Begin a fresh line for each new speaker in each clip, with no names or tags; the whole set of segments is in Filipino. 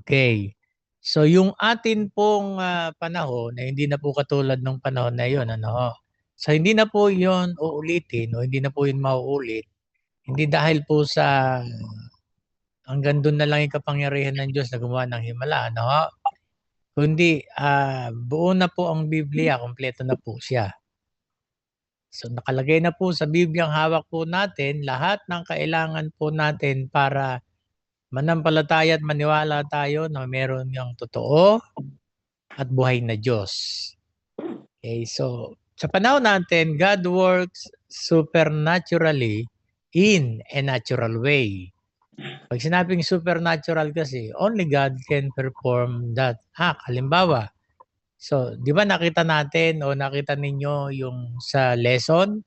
Okay. So yung atin pong panahon na hindi na po katulad ng panahon na yon, ano. So hindi na po yon uulitin o hindi na po yun mauulit. Hindi dahil po sa hanggang doon na lang yung kapangyarihan ng Diyos na gumawa ng himala, ano. Kundi buo na po ang Biblia, kumpleto na po siya. So nakalagay na po sa Biblia ang hawak po natin lahat ng kailangan po natin para manampalataya at maniwala tayo na meron yung totoo at buhay na Diyos. Okay, so sa panahon natin, God works supernaturally in a natural way. Pag sinabing supernatural kasi, only God can perform that act. Halimbawa, so di ba nakita natin o nakita ninyo yung sa lesson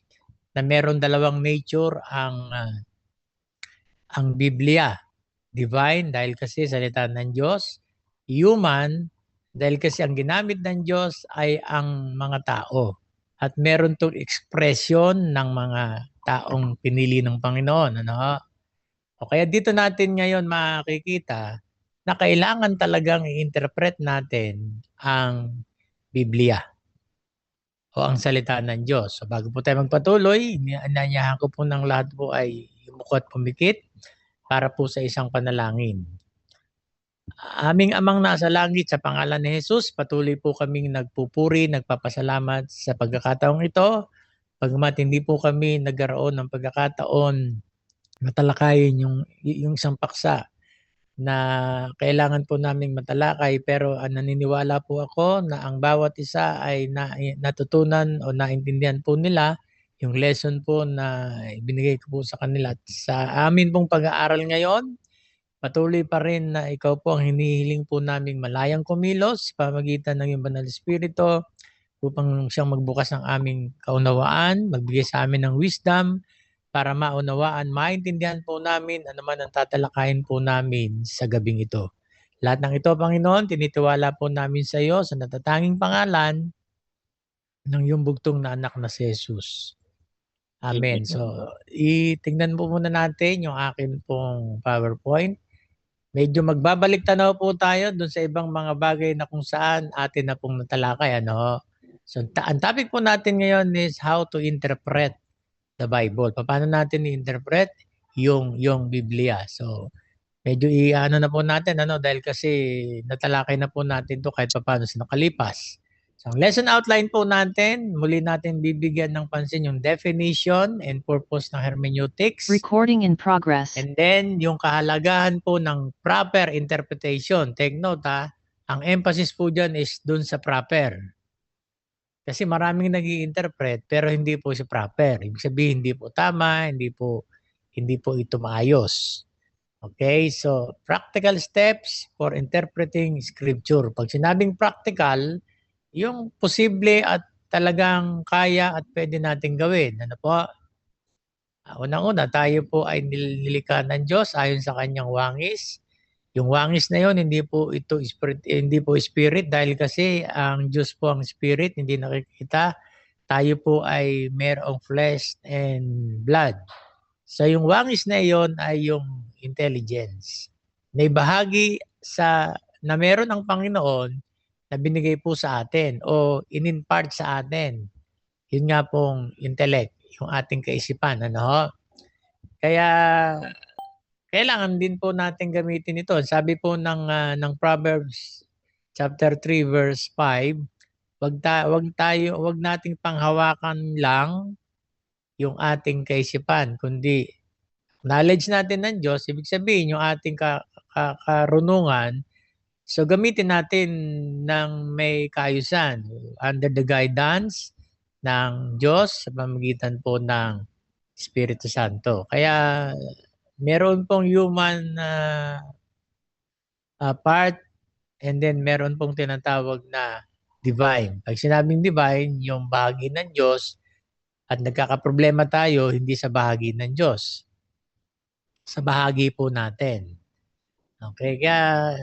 na meron dalawang nature ang Biblia. Divine dahil kasi salita ng Diyos, human dahil kasi ang ginamit ng Diyos ay ang mga tao. At meron tong expression ng mga taong pinili ng Panginoon. Ano? O kaya dito natin ngayon makikita na kailangan talagang i-interpret natin ang Biblia o ang salita ng Diyos. So bago po tayo magpatuloy, inanyayahan ko po ng lahat po ay yumuko at pumikit para po sa isang panalangin. Aming Amang nasa langit, sa pangalan ni Jesus, patuloy po kaming nagpupuri, nagpapasalamat sa pagkakataong ito. Pagmat hindi po kami nagkaroon ng pagkakataon matalakayin yung isang paksa na kailangan po naming matalakay, pero naniniwala po ako na ang bawat isa ay natutunan o naintindihan po nila yung lesson po na ibinigay ko po sa kanila. At sa amin pong pag-aaral ngayon, patuloy pa rin na ikaw po ang hinihiling po naming malayang kumilos sa pamamagitan ng iyong Banal Espiritu upang siyang magbukas ng aming kaunawaan, magbigay sa amin ng wisdom para maunawaan, maintindihan po namin ano man ang tatalakayin po namin sa gabing ito. Lahat ng ito, Panginoon, tinitiwala po namin sa iyo sa natatanging pangalan ng iyong bugtong na anak na si Jesus. Amen. So, itingnan po muna natin yung akin pong PowerPoint. Medyo magbabalik tanaw po tayo dun sa ibang mga bagay na kung saan atin na pong natalakay. Ano? So, ang topic po natin ngayon is how to interpret the Bible. Paano natin i-interpret yung Biblia. So, medyo i-ano na po natin dahil kasi natalakay na po natin to kahit paano sa nakalipas. So, ang lesson outline po natin, muli natin bibigyan ng pansin yung definition and purpose ng hermeneutics.
Recording in progress.
And then, yung kahalagahan po ng proper interpretation. Take note ang emphasis po dyan is dun sa proper. Kasi maraming nag-i-interpret pero hindi po siya proper. Ibig sabihin, hindi po tama, hindi po ito maayos. Okay, so practical steps for interpreting scripture. Pag sinabing practical, yung posible at talagang kaya at pwede nating gawin. Ano po? Unang-una, tayo po ay nilikha ng Diyos ayon sa kanyang wangis. Yung wangis na yon hindi po ito spirit dahil kasi ang Diyos po ang spirit, hindi nakikita. Tayo po ay mayroong flesh and blood. So yung wangis na yon ay yung intelligence. Na bahagi na meron ang Panginoon na binigay po sa atin o in-impart sa atin. Yun nga pong intellect, yung ating kaisipan. Ano? Kaya kailangan din po natin gamitin ito. Sabi po ng Proverbs chapter 3 verse 5, wag nating panghawakan lang yung ating kaisipan, kundi knowledge natin ng Diyos, ibig sabihin yung ating karunungan, so gamitin natin ng may kaayusan under the guidance ng Diyos sa pamamagitan po ng Espiritu Santo. Kaya meron pong human part and then meron pong tinatawag na divine. Pag sinabing divine, yung bahagi ng Diyos at nagkakaproblema tayo hindi sa bahagi ng Diyos. Sa bahagi po natin. Okay, kaya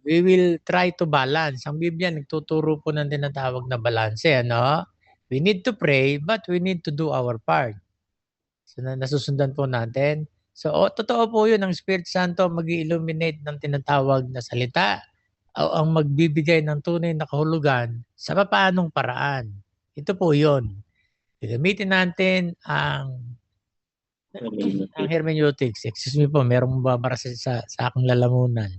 we will try to balance. Ang Biblia nagtuturo po ng tinatawag na balanse. Ano? We need to pray but we need to do our part. So nasusundan po natin. So, totoo po yun, ang Espiritu Santo mag-illuminate ng tinatawag na salita o ang magbibigay ng tunay na kahulugan sa papaanong paraan. Ito po yun. Gagamitin natin ang hermeneutics. Excuse me po, merong babara sa aking lalamunan.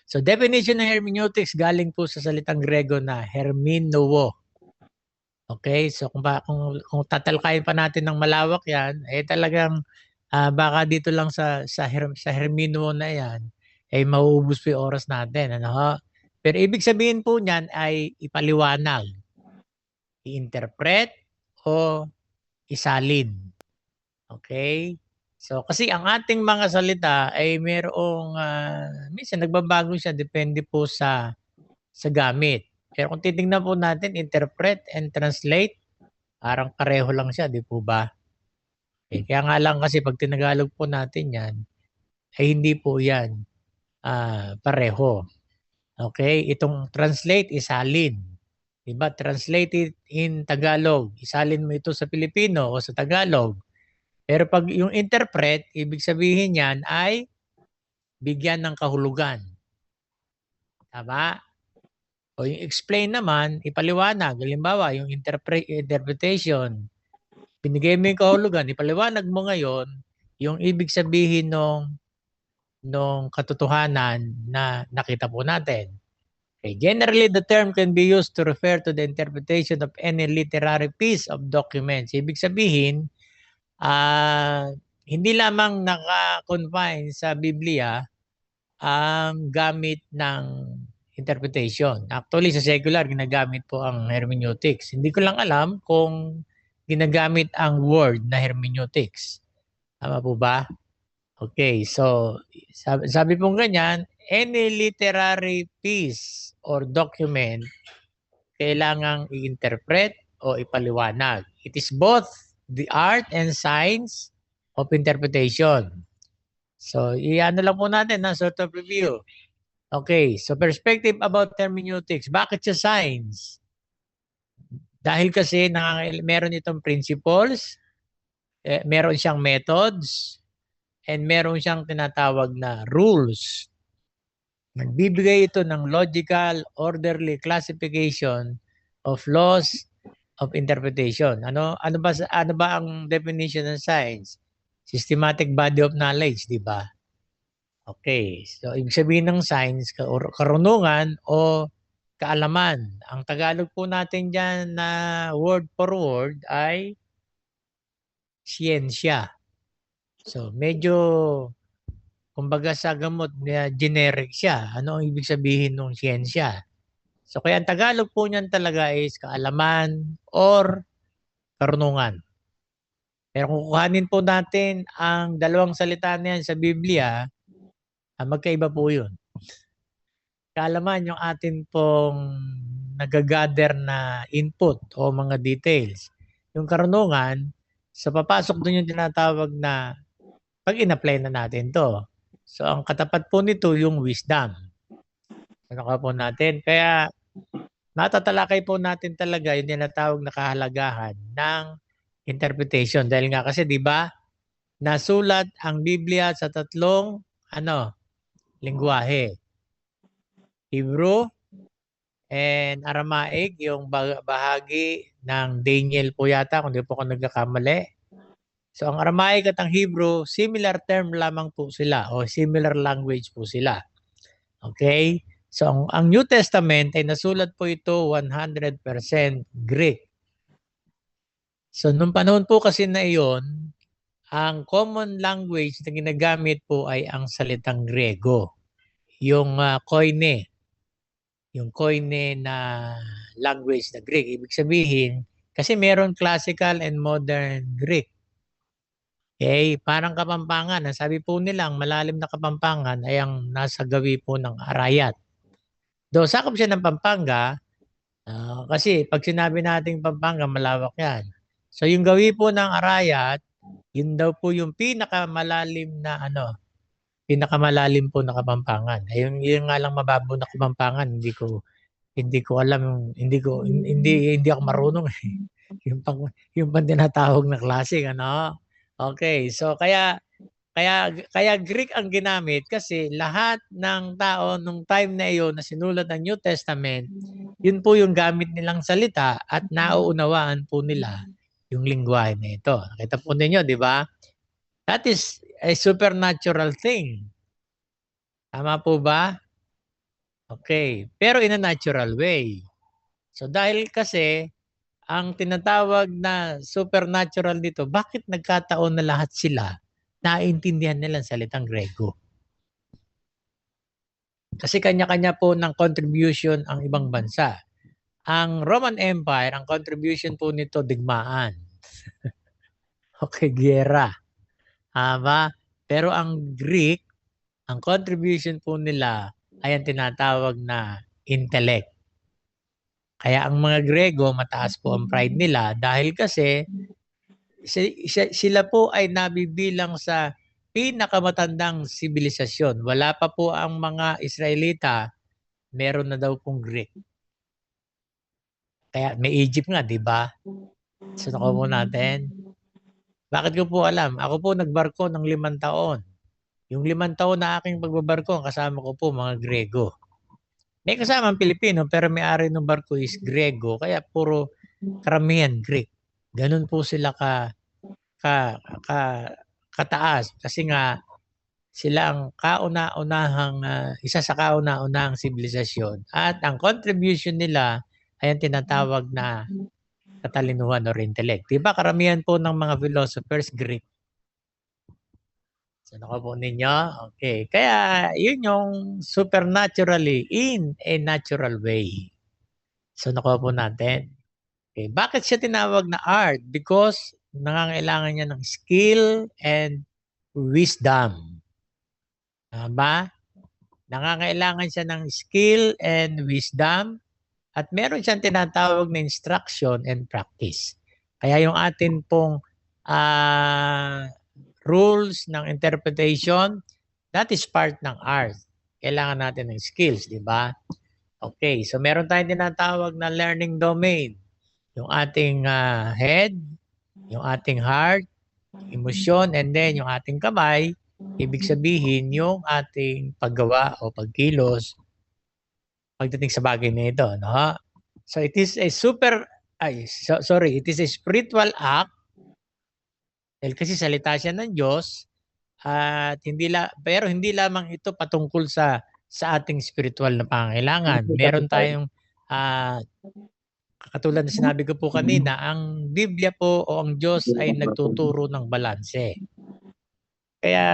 So, definition ng hermeneutics galing po sa salitang Grego na hermeneuo. Okay, so kung tatalakayin pa natin ng malawak 'yan, eh talagang baka dito lang sa hermeneuo na 'yan ay mauubos po 'yung oras natin, ano ho? Pero ibig sabihin po niyan ay ipaliwanag, i-interpret o isalin. Okay? So kasi ang ating mga salita ay mayroong minsan nagbabago siya depende po sa gamit. Pero kung titingnan po natin, interpret and translate, parang pareho lang siya, di po ba? Kaya nga lang kasi pag tinagalog po natin yan, ay hindi po yan pareho. Okay? Itong translate, isalin. Diba? Translate it in Tagalog. Isalin mo ito sa Pilipino o sa Tagalog. Pero pag yung interpret, ibig sabihin yan ay bigyan ng kahulugan. Tama? O yung explain naman, ipaliwanag. Halimbawa, yung interpretation, binigay mo yung kahulugan, ipaliwanag mo ngayon yung ibig sabihin nung katotohanan na nakita po natin. Okay. Generally, the term can be used to refer to the interpretation of any literary piece of documents. Ibig sabihin, hindi lamang naka-confine sa Biblia ang gamit ng interpretation. Actually, sa secular, ginagamit po ang hermeneutics. Hindi ko lang alam kung ginagamit ang word na hermeneutics. Tama po ba? Okay, so sabi pong ganyan, any literary piece or document kailangang i-interpret o ipaliwanag. It is both the art and science of interpretation. So, iano lang po natin na sort of review. Okay, so perspective about hermeneutics. Bakit siya science? Dahil kasi meron itong principles, meron siyang methods, and meron siyang tinatawag na rules. Nagbibigay ito ng logical, orderly classification of laws of interpretation. Ano ba ang definition ng science? Systematic body of knowledge, di ba? Okay, so ibig sabihin ng science, karunungan o kaalaman. Ang Tagalog po natin dyan na word for word ay siyensya. So medyo, kumbaga sa gamot, generic siya. Ano ang ibig sabihin ng siyensya? So kaya ang Tagalog po niyan talaga is kaalaman or karunungan. Pero kung kuhanin po natin ang dalawang salita na yan sa Biblia, magkaiba po yun. Kaalaman yung atin pong nagagather na input o mga details. Yung karunungan, sa papasok doon yung tinatawag na pag in-apply na natin to. So ang katapat po nito yung wisdom. Ano ka po natin? Kaya natatalakay po natin talaga yung tinatawag na kahalagahan ng interpretation. Dahil nga kasi di ba nasulat ang Biblia sa tatlong lingwahe. Hebrew and Aramaic, yung bahagi ng Daniel po yata, kung di po ako nagkakamali. So ang Aramaic at ang Hebrew, similar term lamang po sila o similar language po sila. Okay? So ang New Testament ay nasulat po ito 100% Greek. So nung panahon po kasi na iyon, ang common language na ginagamit po ay ang salitang Grego. Yung koine. Yung koine na language na Greek. Ibig sabihin, kasi meron classical and modern Greek. Okay, parang Kapampangan. Ang sabi po nila, ang malalim na Kapampangan ay ang nasa gawi po ng Arayat. Do sakop siya ng Pampanga, kasi pag sinabi nating Pampanga, malawak yan. So yung gawi po ng Arayat, yun daw po yung pinakamalalim po na Kapampangan. Yung nga lang mababaw na Kapampangan, hindi ko alam, hindi ako marunong yung pang tinatawag na klase, Okay, so kaya Kaya Greek ang ginamit kasi lahat ng tao nung time na iyon na sinulat ang New Testament, yun po yung gamit nilang salita at nauunawaan po nila yung lingwahe na ito. Nakita po ninyo, di ba? That is a supernatural thing. Tama po ba? Okay. Pero in a natural way. So dahil kasi ang tinatawag na supernatural dito, bakit nagkataon na lahat sila naintindihan nila ang salitang Grego? Kasi kanya-kanya po ng contribution ang ibang bansa. Ang Roman Empire, ang contribution po nito digmaan. Okay, giyera. Tama? Pero ang Greek, ang contribution po nila ay ang tinatawag na intellect. Kaya ang mga Grego, mataas po ang pride nila dahil kasi sila po ay nabibilang sa pinakamatandang sibilisasyon. Wala pa po ang mga Israelita, meron na daw pong Greek. Kaya may Egypt nga, di ba? So nakuha po natin. Bakit ko po alam? Ako po nagbarko ng 5 taon. Yung 5 taon na aking pagbabarko, kasama ko po mga Grego. May kasama ang Pilipino, pero may-ari ng barko is Grego. Kaya puro karamihan Greek. Ganun po sila ka, ka kataas. Kasi nga, sila ang isa sa kauna-unahang sibilisasyon. At ang contribution nila ay ang tinatawag na katalinuhan or intellect. Diba karamihan po ng mga philosophers Greek? So nakuha po ninyo? Okay. Kaya yun yung supernaturally in a natural way. So nakuha po natin. Okay. Bakit siya tinawag na art? Because nangangailangan niya ng skill and wisdom. Tama? Nangangailangan siya ng skill and wisdom at meron siyang tinatawag na instruction and practice. Kaya yung atin pong rules ng interpretation, that is part ng art. Kailangan natin ng skills, di ba? Okay, so meron tayong tinatawag na learning domain. Yung ating head, yung ating heart, emosyon, and then yung ating kamay, ibig sabihin yung ating paggawa o pagkilos pagdating sa bagay na ito. No? So it is a it is a spiritual act dahil kasi salita siya ng Diyos at pero hindi lamang ito patungkol sa ating spiritual na pangangailangan. Meron tayong katulad na sinabi ko po kanina, ang Biblia po o ang Diyos ay nagtuturo ng balanse. Kaya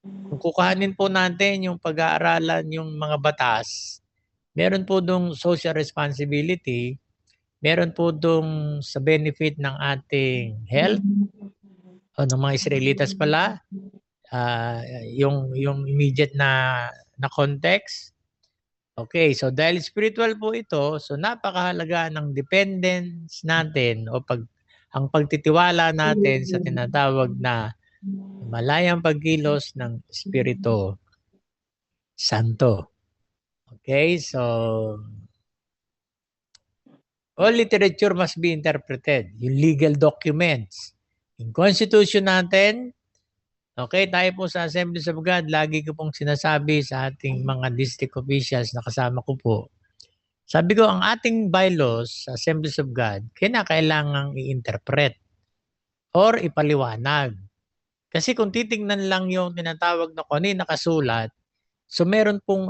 kung kukahanin po natin yung pag-aaralan yung mga batas, meron po dong social responsibility, meron po dong sa benefit ng ating health o ng mga Israelitas pala, yung immediate na context. Okay, so dahil spiritual po ito, so napakahalaga ng dependence natin o ang pagtitiwala natin sa tinatawag na malayang pagkilos ng Espiritu Santo. Okay, so all literature must be interpreted. Yung legal documents. Yung constitution natin, okay, tayo po sa Assemblies of God, lagi ko pong sinasabi sa ating mga district officials na kasama ko po. Sabi ko, ang ating bylaws sa Assemblies of God, kinakailangang i-interpret or ipaliwanag. Kasi kung titingnan lang yung tinatawag na kung ano yung nakasulat, so meron pong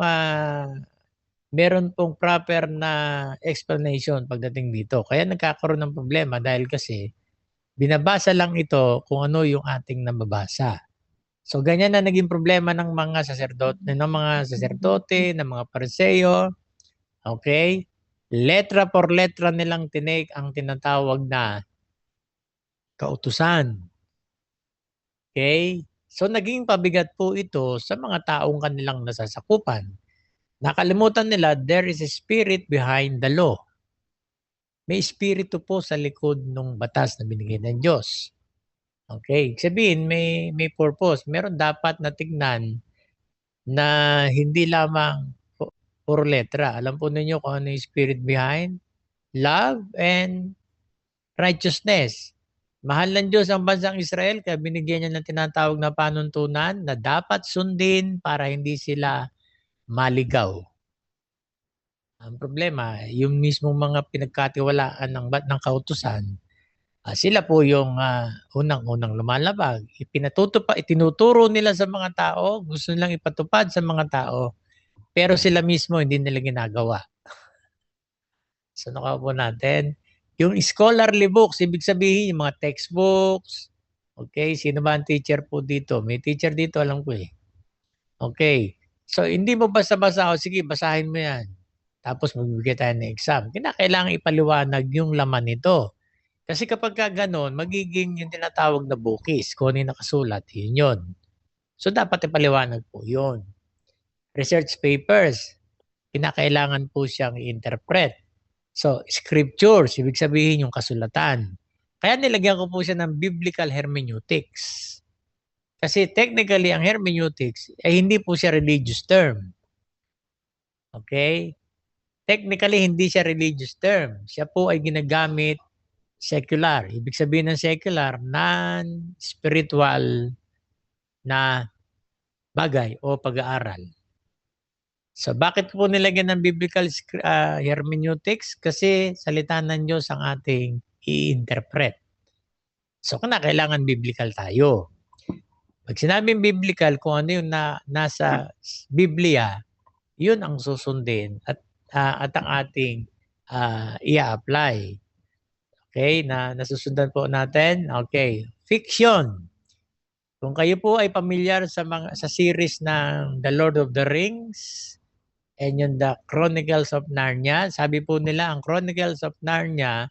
proper na explanation pagdating dito. Kaya nagkakaroon ng problema dahil kasi binabasa lang ito kung ano yung ating nababasa. So ganyan na naging problema ng mga saserdote, ng mga pariseo. Okay? Letra por letra nilang tinake ang tinatawag na kautusan. Okay? So naging pabigat po ito sa mga taong kanilang nasasakupan. Nakalimutan nila, there is a spirit behind the law. May espiritu po sa likod ng batas na binigay ng Diyos. Okay, sabihin may purpose. Meron dapat na tignan na hindi lamang puro letra. Alam po ninyo kung ano yung spirit behind? Love and righteousness. Mahal ng Diyos ang bansang Israel kaya binigyan niya ng tinatawag na panuntunan na dapat sundin para hindi sila maligaw. Ang problema, yung mismong mga pinagkatiwalaan ng kautusan, sila po yung unang-unang lumalabag. Itinuturo nila sa mga tao, gusto nilang ipatupad sa mga tao, pero sila mismo hindi nila ginagawa. So po natin, yung scholarly books, ibig sabihin yung mga textbooks. Okay, sino ba ang teacher po dito? May teacher dito, alam ko eh. Okay, so hindi mo basta-basa, sige, basahin mo yan. Tapos magbibigay tayo ng exam. Kinakailangan ipaliwanag yung laman nito. Kasi kapag ka ganun, magiging yung tinatawag na bookies, kung ano yung nakasulat, yun yun. So dapat ipaliwanag po yun. Research papers, kinakailangan po siyang i-interpret. So, scriptures, ibig sabihin yung kasulatan. Kaya nilagyan ko po siya ng biblical hermeneutics. Kasi technically, ang hermeneutics ay hindi po siya religious term. Okay? Technically, hindi siya religious term. Siya po ay ginagamit secular. Ibig sabihin ng secular, non-spiritual na bagay o pag-aaral. So bakit po nilagyan ng biblical hermeneutics? Kasi salita ng Diyos ang ating i-interpret. So kailangan biblical tayo. Pag sinabing biblical, kung ano yung nasa Biblia, yun ang susundin at ang ating i-apply. Okay, nasusundan po natin. Okay, fiction. Kung kayo po ay pamilyar sa series ng The Lord of the Rings, and yung The Chronicles of Narnia, sabi po nila ang Chronicles of Narnia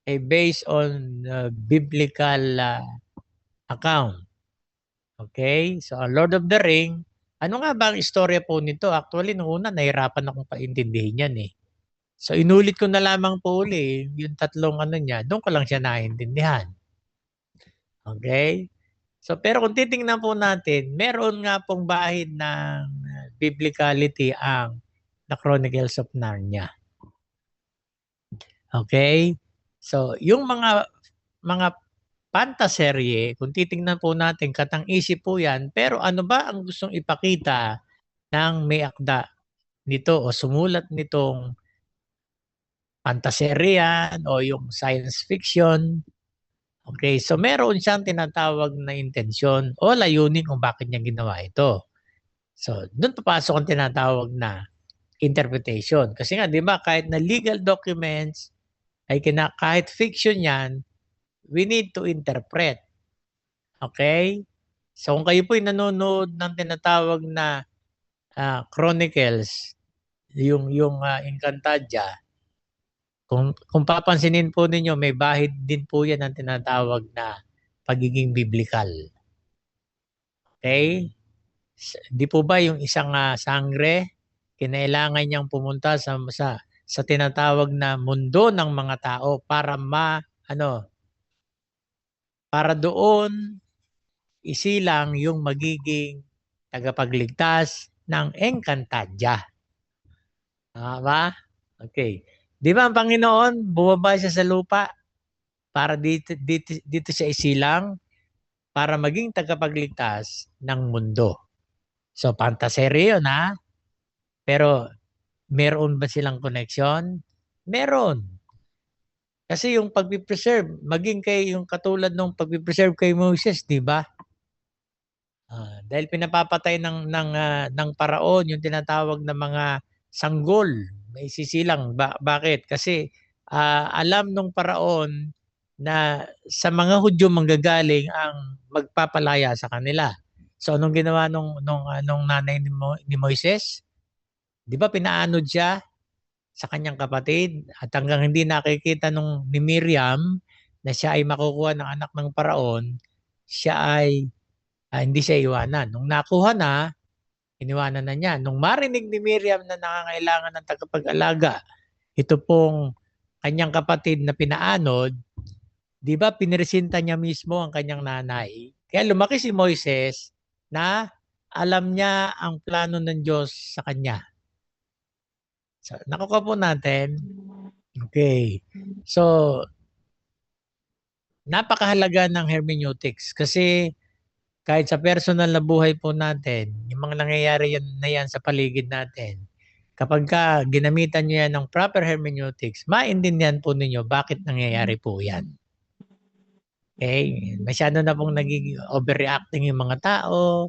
ay based on biblical account. Okay? So, ang Lord of the Ring, ano nga ba ang istorya po nito? Actually, noong una, nahirapan akong paintindihin yan eh. So, inulit ko na lamang po uli yung tatlong niya, doon ko lang siya naintindihan. Okay? So, pero kung titingnan po natin, meron nga pong bahid ng biblicality ang The Chronicles of Narnia. Okay? So, yung mga pantaserye, kung titingnan po natin, katang-isip po yan, pero ano ba ang gustong ipakita ng may akda nito o sumulat nitong pantaserye yan o yung science fiction? Okay, so meron siyang tinatawag na intensyon o layunin kung bakit niya ginawa ito. So, doon papasok ang tinatawag na interpretation. Kasi nga, di ba, kahit na legal documents, ay kahit fiction yan, we need to interpret. Okay? So kung kayo po'y nanonood ng tinatawag na Chronicles, yung Encantadia, kung papansinin po ninyo, may bahid din po yan ang tinatawag na pagiging biblical. Okay? Di po ba yung isang sangre, kinailangan niyang pumunta sa tinatawag na mundo ng mga tao para doon isilang yung magiging tagapagligtas ng Encantadia. Ba? Okay. Di ba ang Panginoon, bumaba siya sa lupa para dito siya isilang para maging tagapagligtas ng mundo. So, pantaserye yun ha? Pero, meron ba silang connection? Meron. Kasi yung pagpipreserve, maging yung katulad ng pagpipreserve kay Moses, di ba? Dahil pinapapatay ng paraon yung tinatawag na mga sanggol, may sisilang. Bakit? Kasi alam nung paraon na sa mga Hudyo manggagaling ang magpapalaya sa kanila. So anong ginawa nung nanay ni Moises? 'Di ba pinaanod siya sa kanyang kapatid at hanggang hindi nakikita ni Miriam na siya ay makukuha ng anak ng paraon, siya ay hindi siya iwanan. Nung nakuha na, iniwanan na niya. Nung marinig ni Miriam na nangangailangan ng tagapag-alaga, ito pong kanyang kapatid na pinaanod, di ba piniresinta niya mismo ang kanyang nanay. Kaya lumaki si Moises na alam niya ang plano ng Diyos sa kanya. So, nakuha po natin. Okay. So, napakahalaga ng hermeneutics kasi kahit sa personal na buhay po natin, yung mga nangyayari na yan sa paligid natin, kapag ka ginamitan nyo yan ng proper hermeneutics, maintindihan po ninyo bakit nangyayari po yan. Okay? Masyado na pong nagiging overreacting yung mga tao,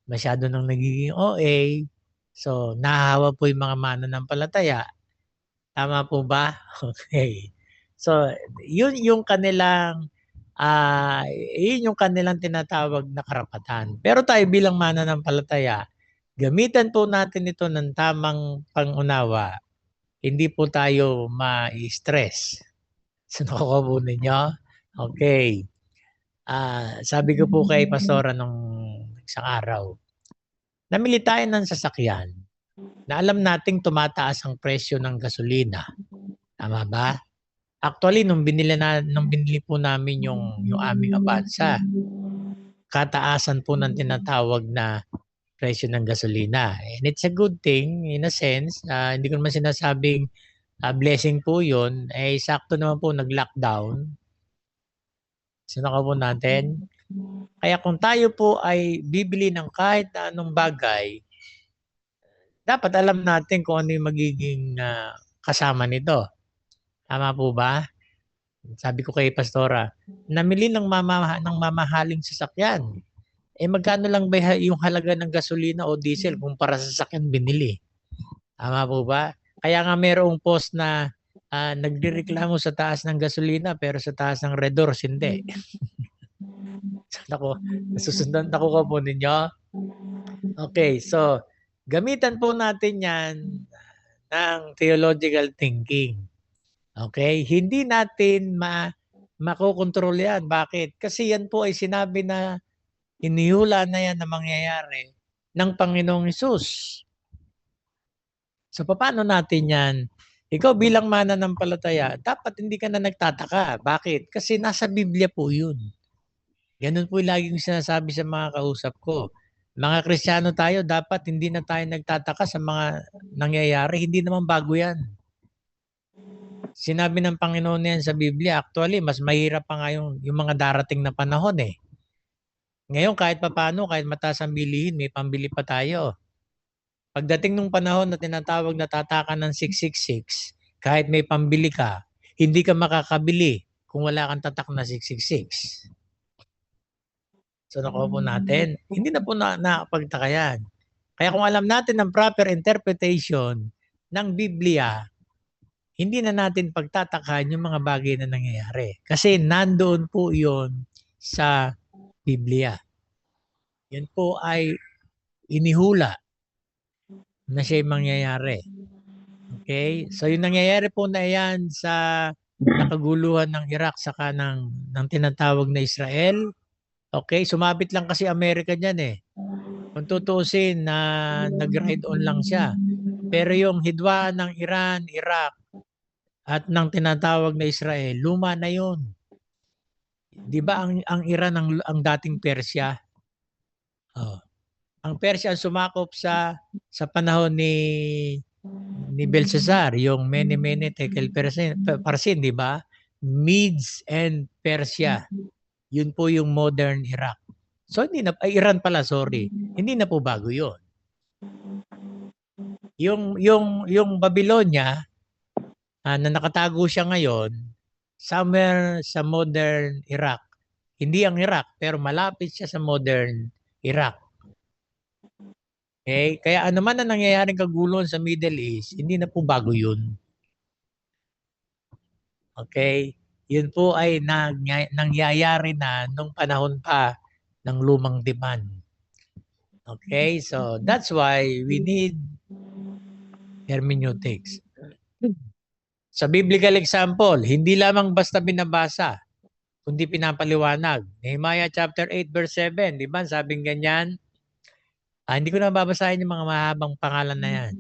masyado nang nagiging OA, so nahahawa po yung mga mananampalataya. Tama po ba? Okay. So, yun yung kanilang yun yung kanilang tinatawag na karapatan. Pero tayo bilang mananampalataya, gamitan po natin ito ng tamang pangunawa. Hindi po tayo ma-stress. So, nakuha po ninyo? Okay. Sabi ko po kay Pastora nung isang araw, namili tayo ng sasakyan na alam nating tumataas ang presyo ng gasolina. Tama ba? Actually, nung binili po namin yung aming Avanza, kataasan po ng tinatawag na presyo ng gasolina. And it's a good thing in a sense. Hindi ko naman sinasabing blessing po yun. Sakto naman po nag-lockdown. Sinaka po natin. Kaya kung tayo po ay bibili ng kahit na anong bagay, dapat alam natin kung ano yung magiging kasama nito. Tama po ba? Sabi ko kay Pastora, namili ng mamahaling sasakyan. Magkano lang ba yung halaga ng gasolina o diesel kung para sa sasakyan binili? Tama po ba? Kaya nga mayroong post na nagdireklamo sa taas ng gasolina pero sa taas ng Red Doors hindi. Ako, nasusundan ako ka po ninyo. Okay, so gamitan po natin yan ng theological thinking. Okay? Hindi natin makokontrol yan. Bakit? Kasi yan po ay sinabi na inihula na yan na mangyayari ng Panginoong Hesus. So paano natin yan? Ikaw bilang mananampalataya, dapat hindi ka na nagtataka. Bakit? Kasi nasa Biblia po yun. Ganun po laging sinasabi sa mga kausap ko. Mga Kristiyano tayo, dapat hindi na tayo nagtataka sa mga nangyayari. Hindi naman bago yan. Sinabi ng Panginoon yan sa Biblia, actually, mas mahirap pa nga yung mga darating na panahon eh. Ngayon, kahit papano, kahit mataas ang bilihin, may pambili pa tayo. Pagdating nung panahon na tinatawag na tatakan ng 666, kahit may pambili ka, hindi ka makakabili kung wala kang tatak na 666. So nakuha po natin, hindi na po nakapagtaka yan. Kaya kung alam natin ang proper interpretation ng Biblia, hindi na natin pagtatakan yung mga bagay na nangyayari. Kasi nandoon po yon sa Biblia. Yan po ay inihula na siya'y mangyayari. Okay? So yung nangyayari po na yan sa nakaguluhan ng Iraq saka ng tinatawag na Israel, okay, sumabit lang kasi Amerika dyan eh. Kung tutusin na nag-ride on lang siya. Pero yung hidwaan ng Iran, Iraq, at ng tinatawag na Israel, luma na yun. Di ba ang Iran ang dating Persia? Oh. Ang Persia ang sumakop sa panahon ni Belshazzar, yung Mene Tekel Parsin, di ba? Medes and Persia. Yun po yung modern Iraq. So hindi na Iran pala, sorry. Hindi na po bago 'yon. Yung Babylonia na nakatago siya ngayon somewhere sa modern Iraq. Hindi ang Iraq pero malapit siya sa modern Iraq. Okay? Kaya ano man ang nangyayaring kaguluhan sa Middle East, hindi na po bago 'yun. Okay? Yun po ay nangyayari na nung panahon pa ng lumang demand. Okay? So, that's why we need hermeneutics. Sa biblical example, hindi lamang basta binabasa, kundi pinapaliwanag. Nehemiah chapter 8 verse 7, di ba? Sabing ganyan. Hindi ko na babasahin yung mga mahabang pangalan na yan.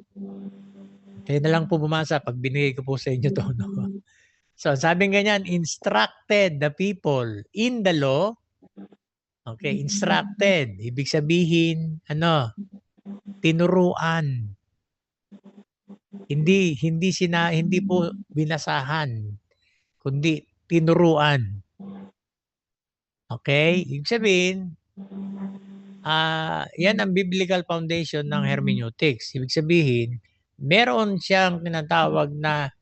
Kaya na lang po bumasa pag binigay ko po sa inyo to. No? So, sabing ganyan, instructed the people in the law. Okay, instructed. Ibig sabihin, tinuruan. Hindi po binasahan, kundi tinuruan. Okay? Ibig sabihin, yan ang biblical foundation ng hermeneutics. Ibig sabihin, meron siyang tinatawag na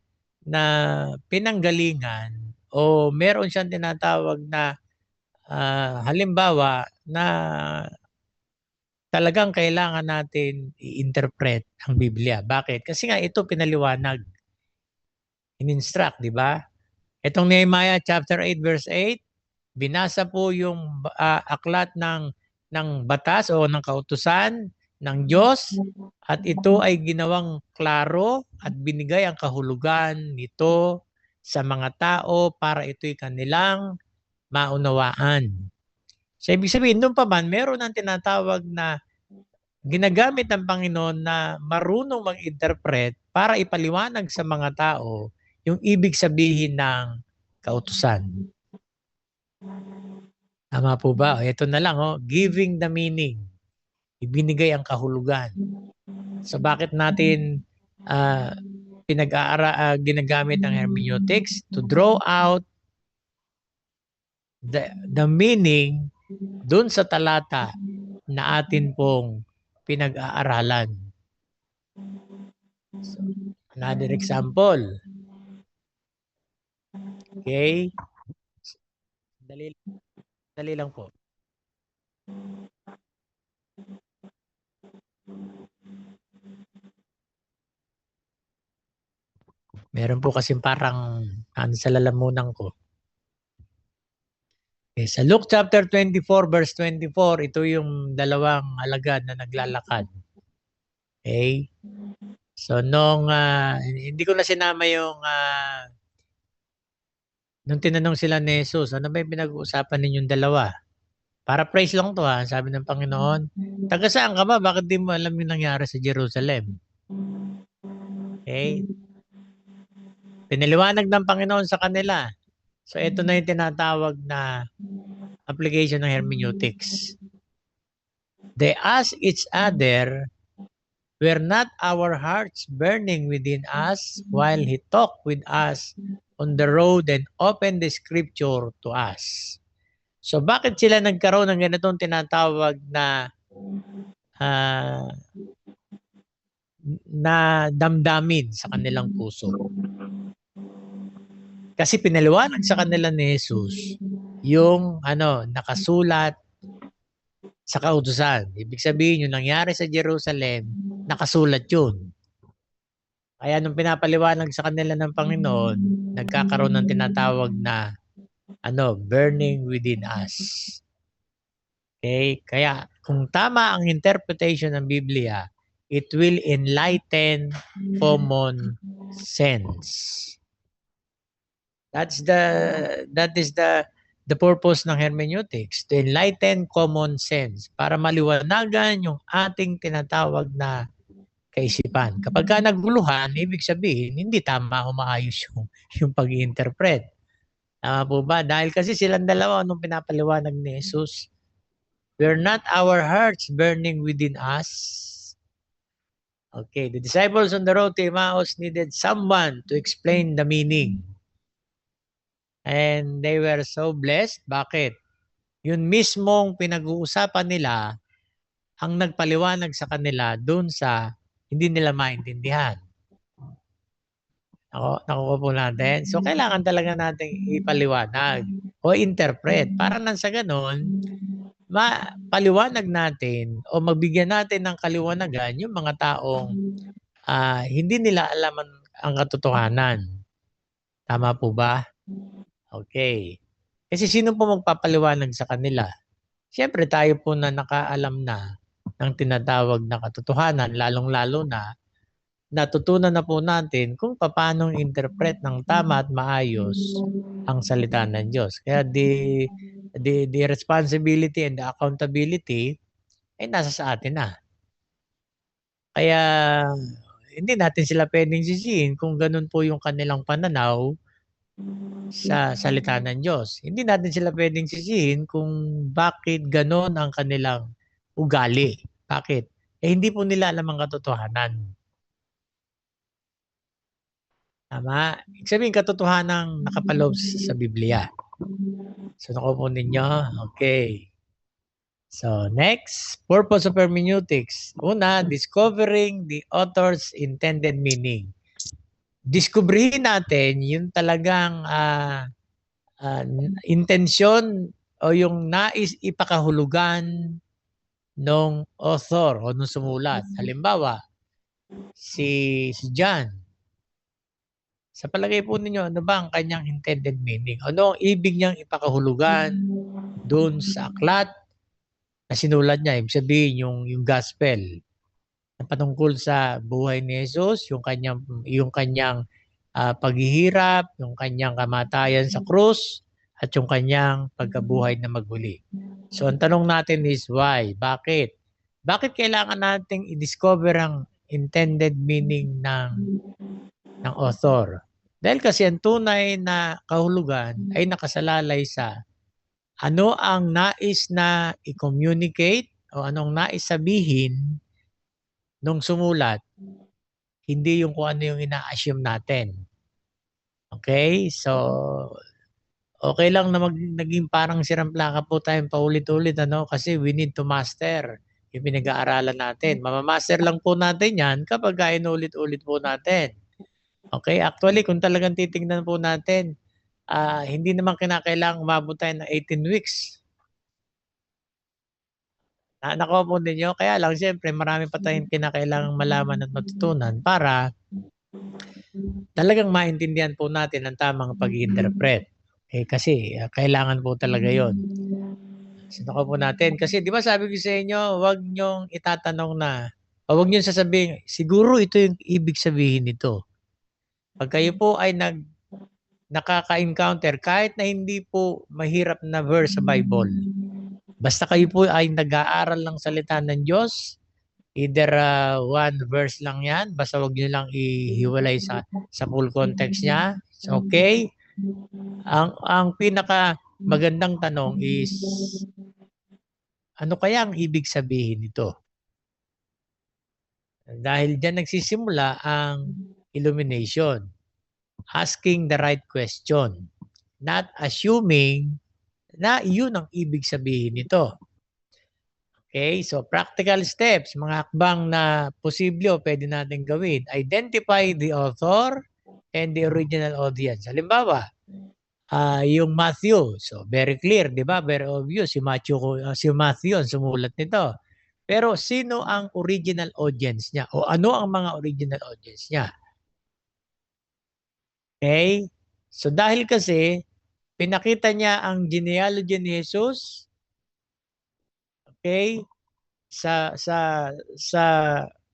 pinanggalingan o meron siyang tinatawag na halimbawa na talagang kailangan natin i-interpret ang Biblia. Bakit? Kasi nga ito pinaliwanag, in-instruct, di ba? Itong Nehemiah chapter 8 verse 8, binasa po yung aklat ng batas o ng kautusan ng Diyos at ito ay ginawang klaro at binigay ang kahulugan nito sa mga tao para ito'y kanilang maunawaan. So ibig sabihin, doon pa man, meron ang tinatawag na ginagamit ng Panginoon na marunong mag-interpret para ipaliwanag sa mga tao yung ibig sabihin ng kautusan. Tama po ba? Ito na lang, giving the meaning. Ibinigay ang kahulugan. So bakit natin ginagamit ang hermeneutics? To draw out the meaning dun sa talata na atin pong pinag-aaralan. So, another example. Okay? Dali lang po. Meron po kasi parang sa lalamunan ko. Okay, sa Luke chapter 24 verse 24, ito yung dalawang alagad na naglalakad. Okay? So nung hindi ko na sinama yung nung tinanong sila ni Jesus, ano ba yung pinag-uusapan ninyong dalawa? Para praise lang to sabi ng Panginoon. Taga saan ka ba? Bakit di mo alam yung nangyari sa Jerusalem? Okay? Pinaliwanag ng Panginoon sa kanila. So ito na yung tinatawag na application ng hermeneutics. They ask each other, were not our hearts burning within us while He talked with us on the road and opened the scripture to us? So bakit sila nagkaroon ng ganitong tinatawag na damdamin sa kanilang puso? Kasi pinaliwanag sa kanila ni Jesus yung nakasulat sa kautusan. Ibig sabihin, yung nangyari sa Jerusalem, nakasulat yun. Kaya nung pinapaliwanag sa kanila ng Panginoon, nagkakaroon ng tinatawag na burning within us. Okay? Kaya kung tama ang interpretation ng Biblia, it will enlighten common sense. That is the purpose ng hermeneutics, to enlighten common sense para maliwanagan yung ating tinatawag na kaisipan. Kapag ka naguluhan, ibig sabihin hindi tama o maayos yung pag-i-interpret. Tama po ba? Dahil kasi silang dalawa nung pinapaliwanag ni Jesus, were not our hearts burning within us? Okay, the disciples on the road to Emmaus needed someone to explain the meaning. And they were so blessed. Bakit? Yun mismong pinag-uusapan nila ang nagpaliwanag sa kanila dun sa hindi nila maintindihan. Nakuha po natin. So, kailangan talaga natin ipaliwanag o interpret para nang sa ganon, mapaliwanag natin o magbigyan natin ng kaliwanagan yung mga taong hindi nila alam ang katotohanan. Tama po ba? Okay. Kasi sino po magpapaliwanag sa kanila? Siyempre tayo po na nakaalam na ng tinatawag na katotohanan, lalong-lalo na natutunan na po natin kung paano interpret ng tama at maayos ang salita ng Diyos. Kaya the responsibility and the accountability ay nasa sa atin na. Kaya hindi natin sila pwedeng sisihin kung ganun po yung kanilang pananaw sa salita ng Diyos. Hindi natin sila pwedeng sisihin kung bakit ganon ang kanilang ugali. Bakit? Hindi po nila alam ang katotohanan. Tama? Ibig sabihin, katotohanan nakapaloob sa Biblia. So, nakuha po ninyo. Okay. So, next, purpose of hermeneutics. Una, discovering the author's intended meaning. Diskubrihin natin yung talagang intensyon o yung nais ipakahulugan ng author o nung sumulat. Halimbawa, si John. Sa palagay po ninyo, ano ba ang kanyang intended meaning? Ano ang ibig niyang ipakahulugan doon sa aklat na sinulat niya? Ibig sabihin, yung gospel na patungkol sa buhay ni Jesus, yung kanyang paghihirap, yung kanyang kamatayan sa krus, at yung kanyang pagkabuhay na maguli. So ang tanong natin is why? Bakit? Bakit kailangan nating i-discover ang intended meaning ng author? Dahil kasi ang tunay na kahulugan ay nakasalalay sa ano ang nais na i-communicate o anong nais sabihin nung sumulat, hindi yung kung ano yung ina-assume natin. Okay? So, okay lang na naging parang sirang-plaka po tayong paulit-ulit, ano? Kasi we need to master yung pinag-aaralan natin. Mamamaster lang po natin yan kapag inulit-ulit po natin. Okay? Actually, kung talagang titingnan po natin, hindi naman kinakailangang umabot tayo ng 18 weeks. Nakuha po ninyo? Kaya lang, siyempre, marami pa tayong kinakailangang malaman at matutunan para talagang maintindihan po natin ang tamang pag-interpret. Kasi kailangan po talaga yon. Sinuka po natin. Kasi di ba sabi ko sa inyo, huwag niyong itatanong na, o huwag niyong sasabihin, siguro ito yung ibig sabihin nito. Pag kayo po ay nakaka-encounter, kahit na hindi po mahirap na verse sa Bible, basta kayo po ay nag-aaral ng salita ng Diyos, either one verse lang yan, basta wag nyo lang ihiwalay sa full context niya. It's okay. Ang pinaka magandang tanong is, ano kaya ang ibig sabihin nito? Dahil diyan nagsisimula ang illumination. Asking the right question. Not assuming na yun ang ibig sabihin nito. Okay, so practical steps, mga akbang na posible o pwede natin gawin. Identify the author and the original audience. Halimbawa, yung Matthew. So very clear, di ba? Very obvious. Si Matthew ang sumulat nito. Pero sino ang original audience niya? O ano ang mga original audience niya? Okay? So dahil kasi, pinakita niya ang genealogy ni Jesus, okay, sa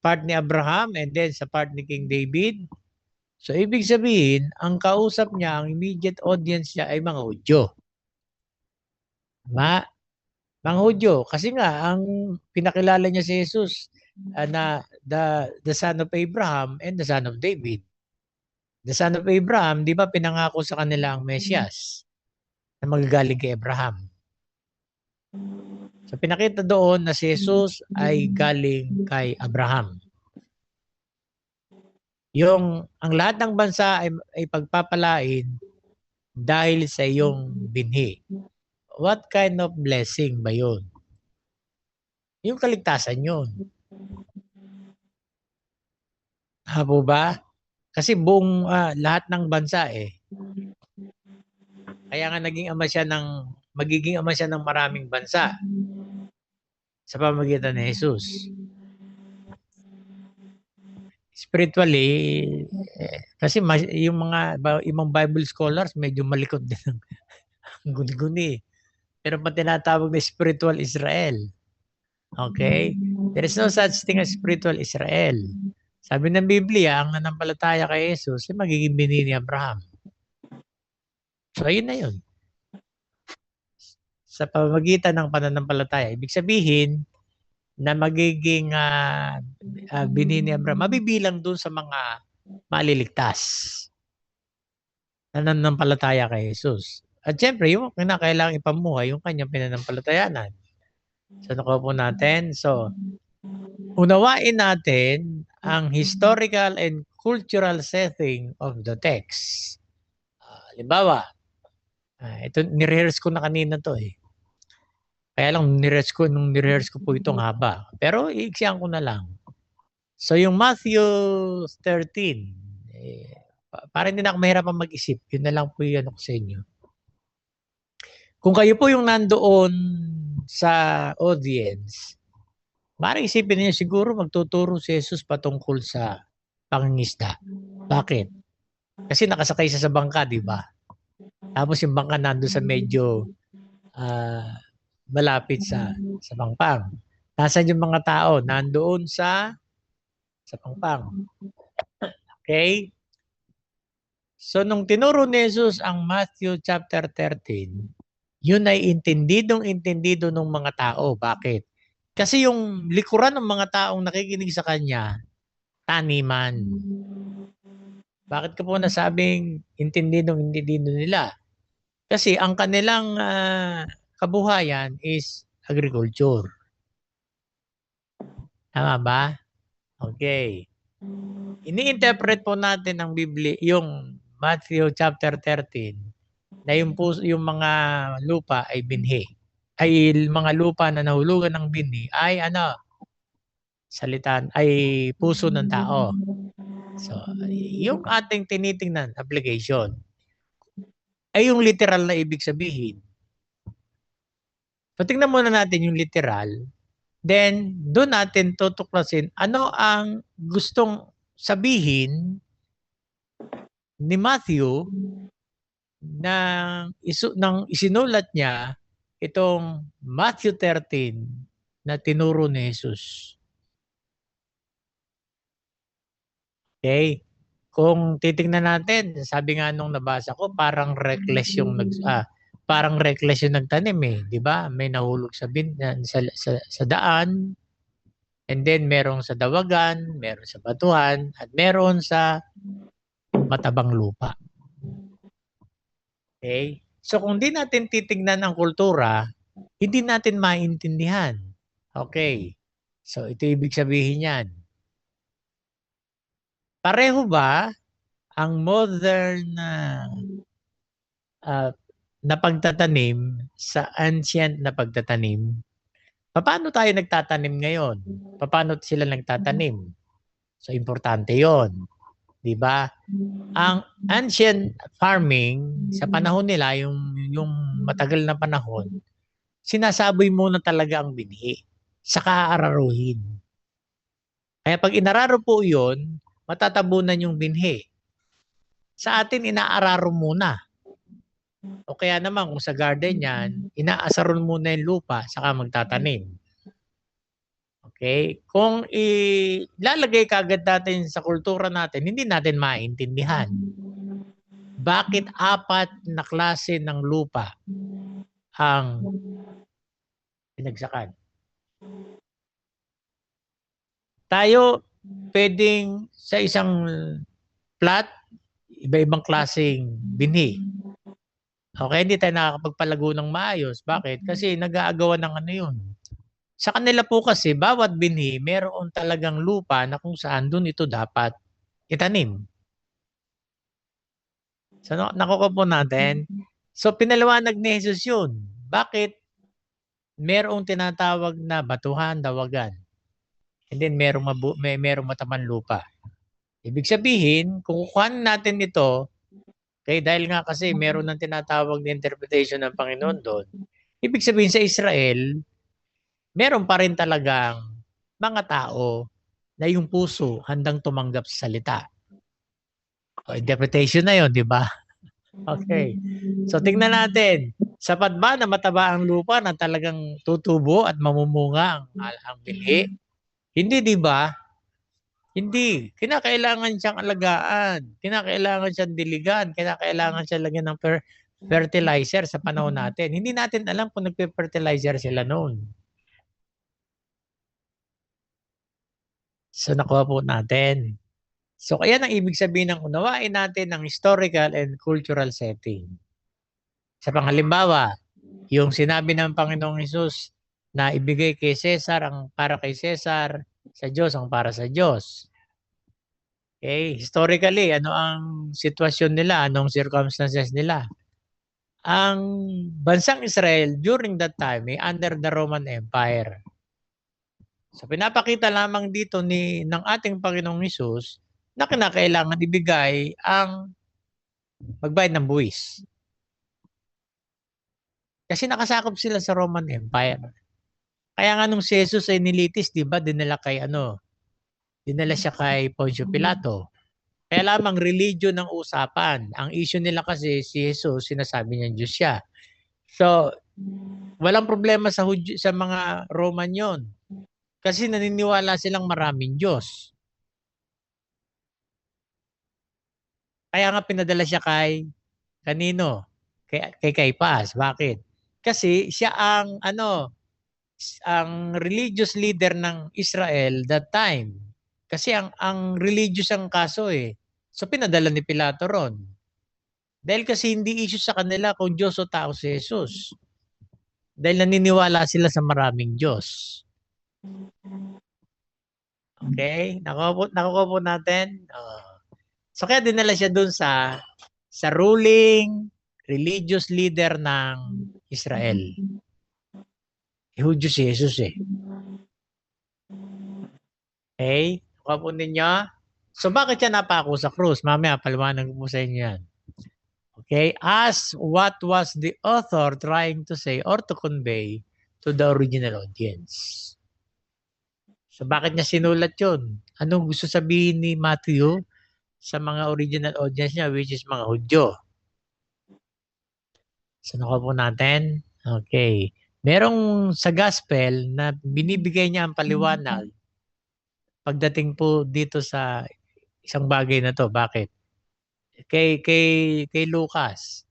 part ni Abraham and then sa part ni King David. So ibig sabihin, ang kausap niya, ang immediate audience niya ay mga Hudyo. Mga Hudyo. Kasi nga, ang pinakilala niya si Jesus na the son of Abraham and the son of David. The son of Abraham, di ba pinangako sa kanila ang Mesias na magagaling kay Abraham. So pinakita doon na si Jesus ay galing kay Abraham. Ang lahat ng bansa ay pagpapalain dahil sa iyong binhi. What kind of blessing ba yun? Yung kaligtasan yun. Po ba? Kasi buong lahat ng bansa Kaya nga magiging ama siya ng maraming bansa sa pamamagitan ni Jesus. Spiritually, kasi yung mga ibang Bible scholars medyo malikot din ang guni-guni. Pero pa tinatawag na spiritual Israel. Okay? There is no such thing as spiritual Israel. Sabi ng Biblia, ang nanampalataya kay Jesus ay magiging binhi ni Abraham. So, ayun na yun. Sa pamamagitan ng pananampalataya, ibig sabihin na magiging binhi ni Abraham, mabibilang dun sa mga maliligtas na nanampalataya kay Jesus. At syempre, yung kinakailangang ipamuhay, yung kanyang pinanampalatayanan. So, nakuha po natin. So, unawain natin ang historical and cultural setting of the text. Halimbawa, Ito, nirehearse ko na kanina to eh. Kaya lang, nung nirehearse ko po itong haba. Pero iiksiyan ko na lang. So yung Matthew 13, para hindi na ako mahirapan mag-isip, yun na lang po yung ano ko sa inyo. Kung kayo po yung nandoon sa audience, maaaring isipin niyo siguro magtuturo si Jesus patungkol sa pangingisda. Bakit? Kasi nakasakay siya sa bangka, di ba? Tapos yung bangka nando sa medyo malapit sa pangpang. Nasaan yung mga tao? Nandoon sa pangpang. Okay? So nung tinuro ni Jesus ang Matthew chapter 13, yun ay intendidong-intendido ng mga tao. Bakit? Kasi yung likuran ng mga taong nakikinig sa kanya, taniman. Bakit ko po nasabing intendidong-intendido nila? Kasi ang kanilang kabuhayan is agriculture. Tama ba? Okay. Ini-interpret po natin ang Biblia, yung Matthew chapter 13, na yung mga lupa ay binhi. Ay mga lupa na nahulugan ng binhi ay ano? Salitan ay puso ng tao. So, yung ating tinitingnan application ay yung literal na ibig sabihin. So, tingnan muna natin yung literal. Then, doon natin tutuklasin ano ang gustong sabihin ni Matthew nang isinulat niya itong Matthew 13 na tinuro ni Jesus. Okay? Kung titingnan natin, sabi nga nung nabasa ko, parang reckless yung nagtanim eh, 'di ba? May nahulog sa daan, and then merong sa dawagan, meron sa batuhan, at meron sa matabang lupa. Okay? So kung di natin titingnan ang kultura, hindi natin maintindihan. Okay. So ito ibig sabihin yan. Pareho ba ang modern na pagtatanim sa ancient na pagtatanim? Paano tayo nagtatanim ngayon? Paano sila nagtatanim? So importante 'yon. 'Di ba? Ang ancient farming sa panahon nila, yung matagal na panahon, sinasaboy muna talaga ang binhi, saka aararuhin. Kaya pag inararo po 'yon, matatabunan yung binhi. Sa atin inaararo muna. O kaya naman kung sa garden yan, inaasaron muna yung lupa saka magtatanim. Okay? Kung ilalagay kagad natin sa kultura natin, hindi natin maintindihan. Bakit 4 na klase ng lupa ang pinagsakan? Tayo pwedeng sa isang plot, iba-ibang klaseng binhi. Okay, hindi tayo nakakapagpalago ng maayos. Bakit? Kasi nag-aagawan ng ano yun. Sa kanila po kasi, bawat binhi, meron talagang lupa na kung saan doon ito dapat itanim. So, nakuha po natin. So, pinaliwanag ni Jesus yun. Bakit? Merong tinatawag na batuhan, dawagan. And then, merong mataman lupa. Ibig sabihin, kung kukuhanin natin ito, okay, dahil nga kasi meron ng tinatawag na interpretation ng Panginoon doon, ibig sabihin sa Israel, meron pa rin talagang mga tao na yung puso handang tumanggap sa salita. O, interpretation na yon, di ba? Okay. So tingnan natin, sapat ba na mataba ang lupa na talagang tutubo at mamumunga ang binhi? Hindi, di ba? Hindi. Kinakailangan siyang alagaan. Kinakailangan siyang diligan. Kinakailangan siyang lagyan ng fertilizer sa panahon natin. Hindi natin alam kung nagpe-fertilizer sila noon. So nakuha po natin. So kaya ang ibig sabihin ng unawain natin ang historical and cultural setting. Sa panghalimbawa, yung sinabi ng Panginoong Hesus na ibigay kay Cesar ang para kay Cesar, sa Diyos ang para sa Diyos. Okay, historically, ano ang sitwasyon nila? Anong circumstances nila? ang bansang Israel during that time ay under the Roman Empire. So pinapakita lamang dito ng ating Panginoong Hesus na kinakailangan ibigay ang magbayad ng buwis. Kasi nakasakop sila sa Roman Empire. Kaya nga nung si Jesus ay nilitis, di ba, dinala siya kay Poncio Pilato. Kaya lamang religion ng usapan. Ang issue nila kasi si Jesus, sinasabi niya Diyos siya. So, walang problema sa mga Roman yon. Kasi naniniwala silang maraming Diyos. Kaya nga pinadala siya kanino? Kay Caiaphas. Bakit? Kasi siya ang religious leader ng Israel that time. Kasi ang religious ang kaso eh. So pinadala ni Pilato ron. Dahil kasi hindi issue sa kanila kung Diyos o tao si Jesus. Dahil naniniwala sila sa maraming Diyos. Okay? Nakuha po natin. So kaya dinala siya dun sa ruling religious leader ng Israel. Hudyo si Jesus eh. Okay? Nakuha po ninyo? So bakit siya napako sa krus? Mamaya paliwanag po sa inyo yan. Okay? As what was the author trying to say or to convey to the original audience. So bakit niya sinulat yun? Anong gusto sabihin ni Matthew sa mga original audience niya, which is mga Hudyo? So nakuha po natin. Okay. Merong sa gospel na binibigay niya ang paliwanag pagdating po dito sa isang bagay na to. Bakit? Kay Lucas.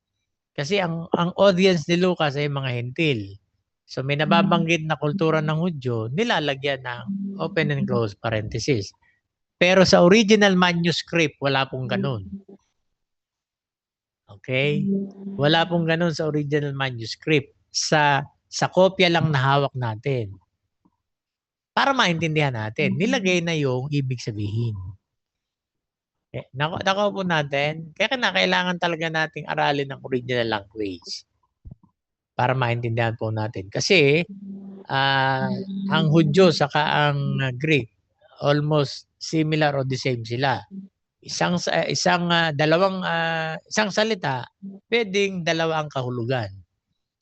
Kasi ang audience ni Lucas ay mga hentil. So may nababanggit na kultura ng Hudyo, nilalagyan ng open and close parenthesis. Pero sa original manuscript, wala pong ganun. Okay? Wala pong ganun sa original manuscript. Sa kopya lang na hawak natin. Para maintindihan natin, nilagay na yung ibig sabihin. Okay. Nakuha po natin. Kaya kailangan talaga nating aralin ng original language para maintindihan po natin. Kasi ang Hudyo saka ang Greek almost similar or the same sila. Isang salita, pwedeng dalawa ang kahulugan.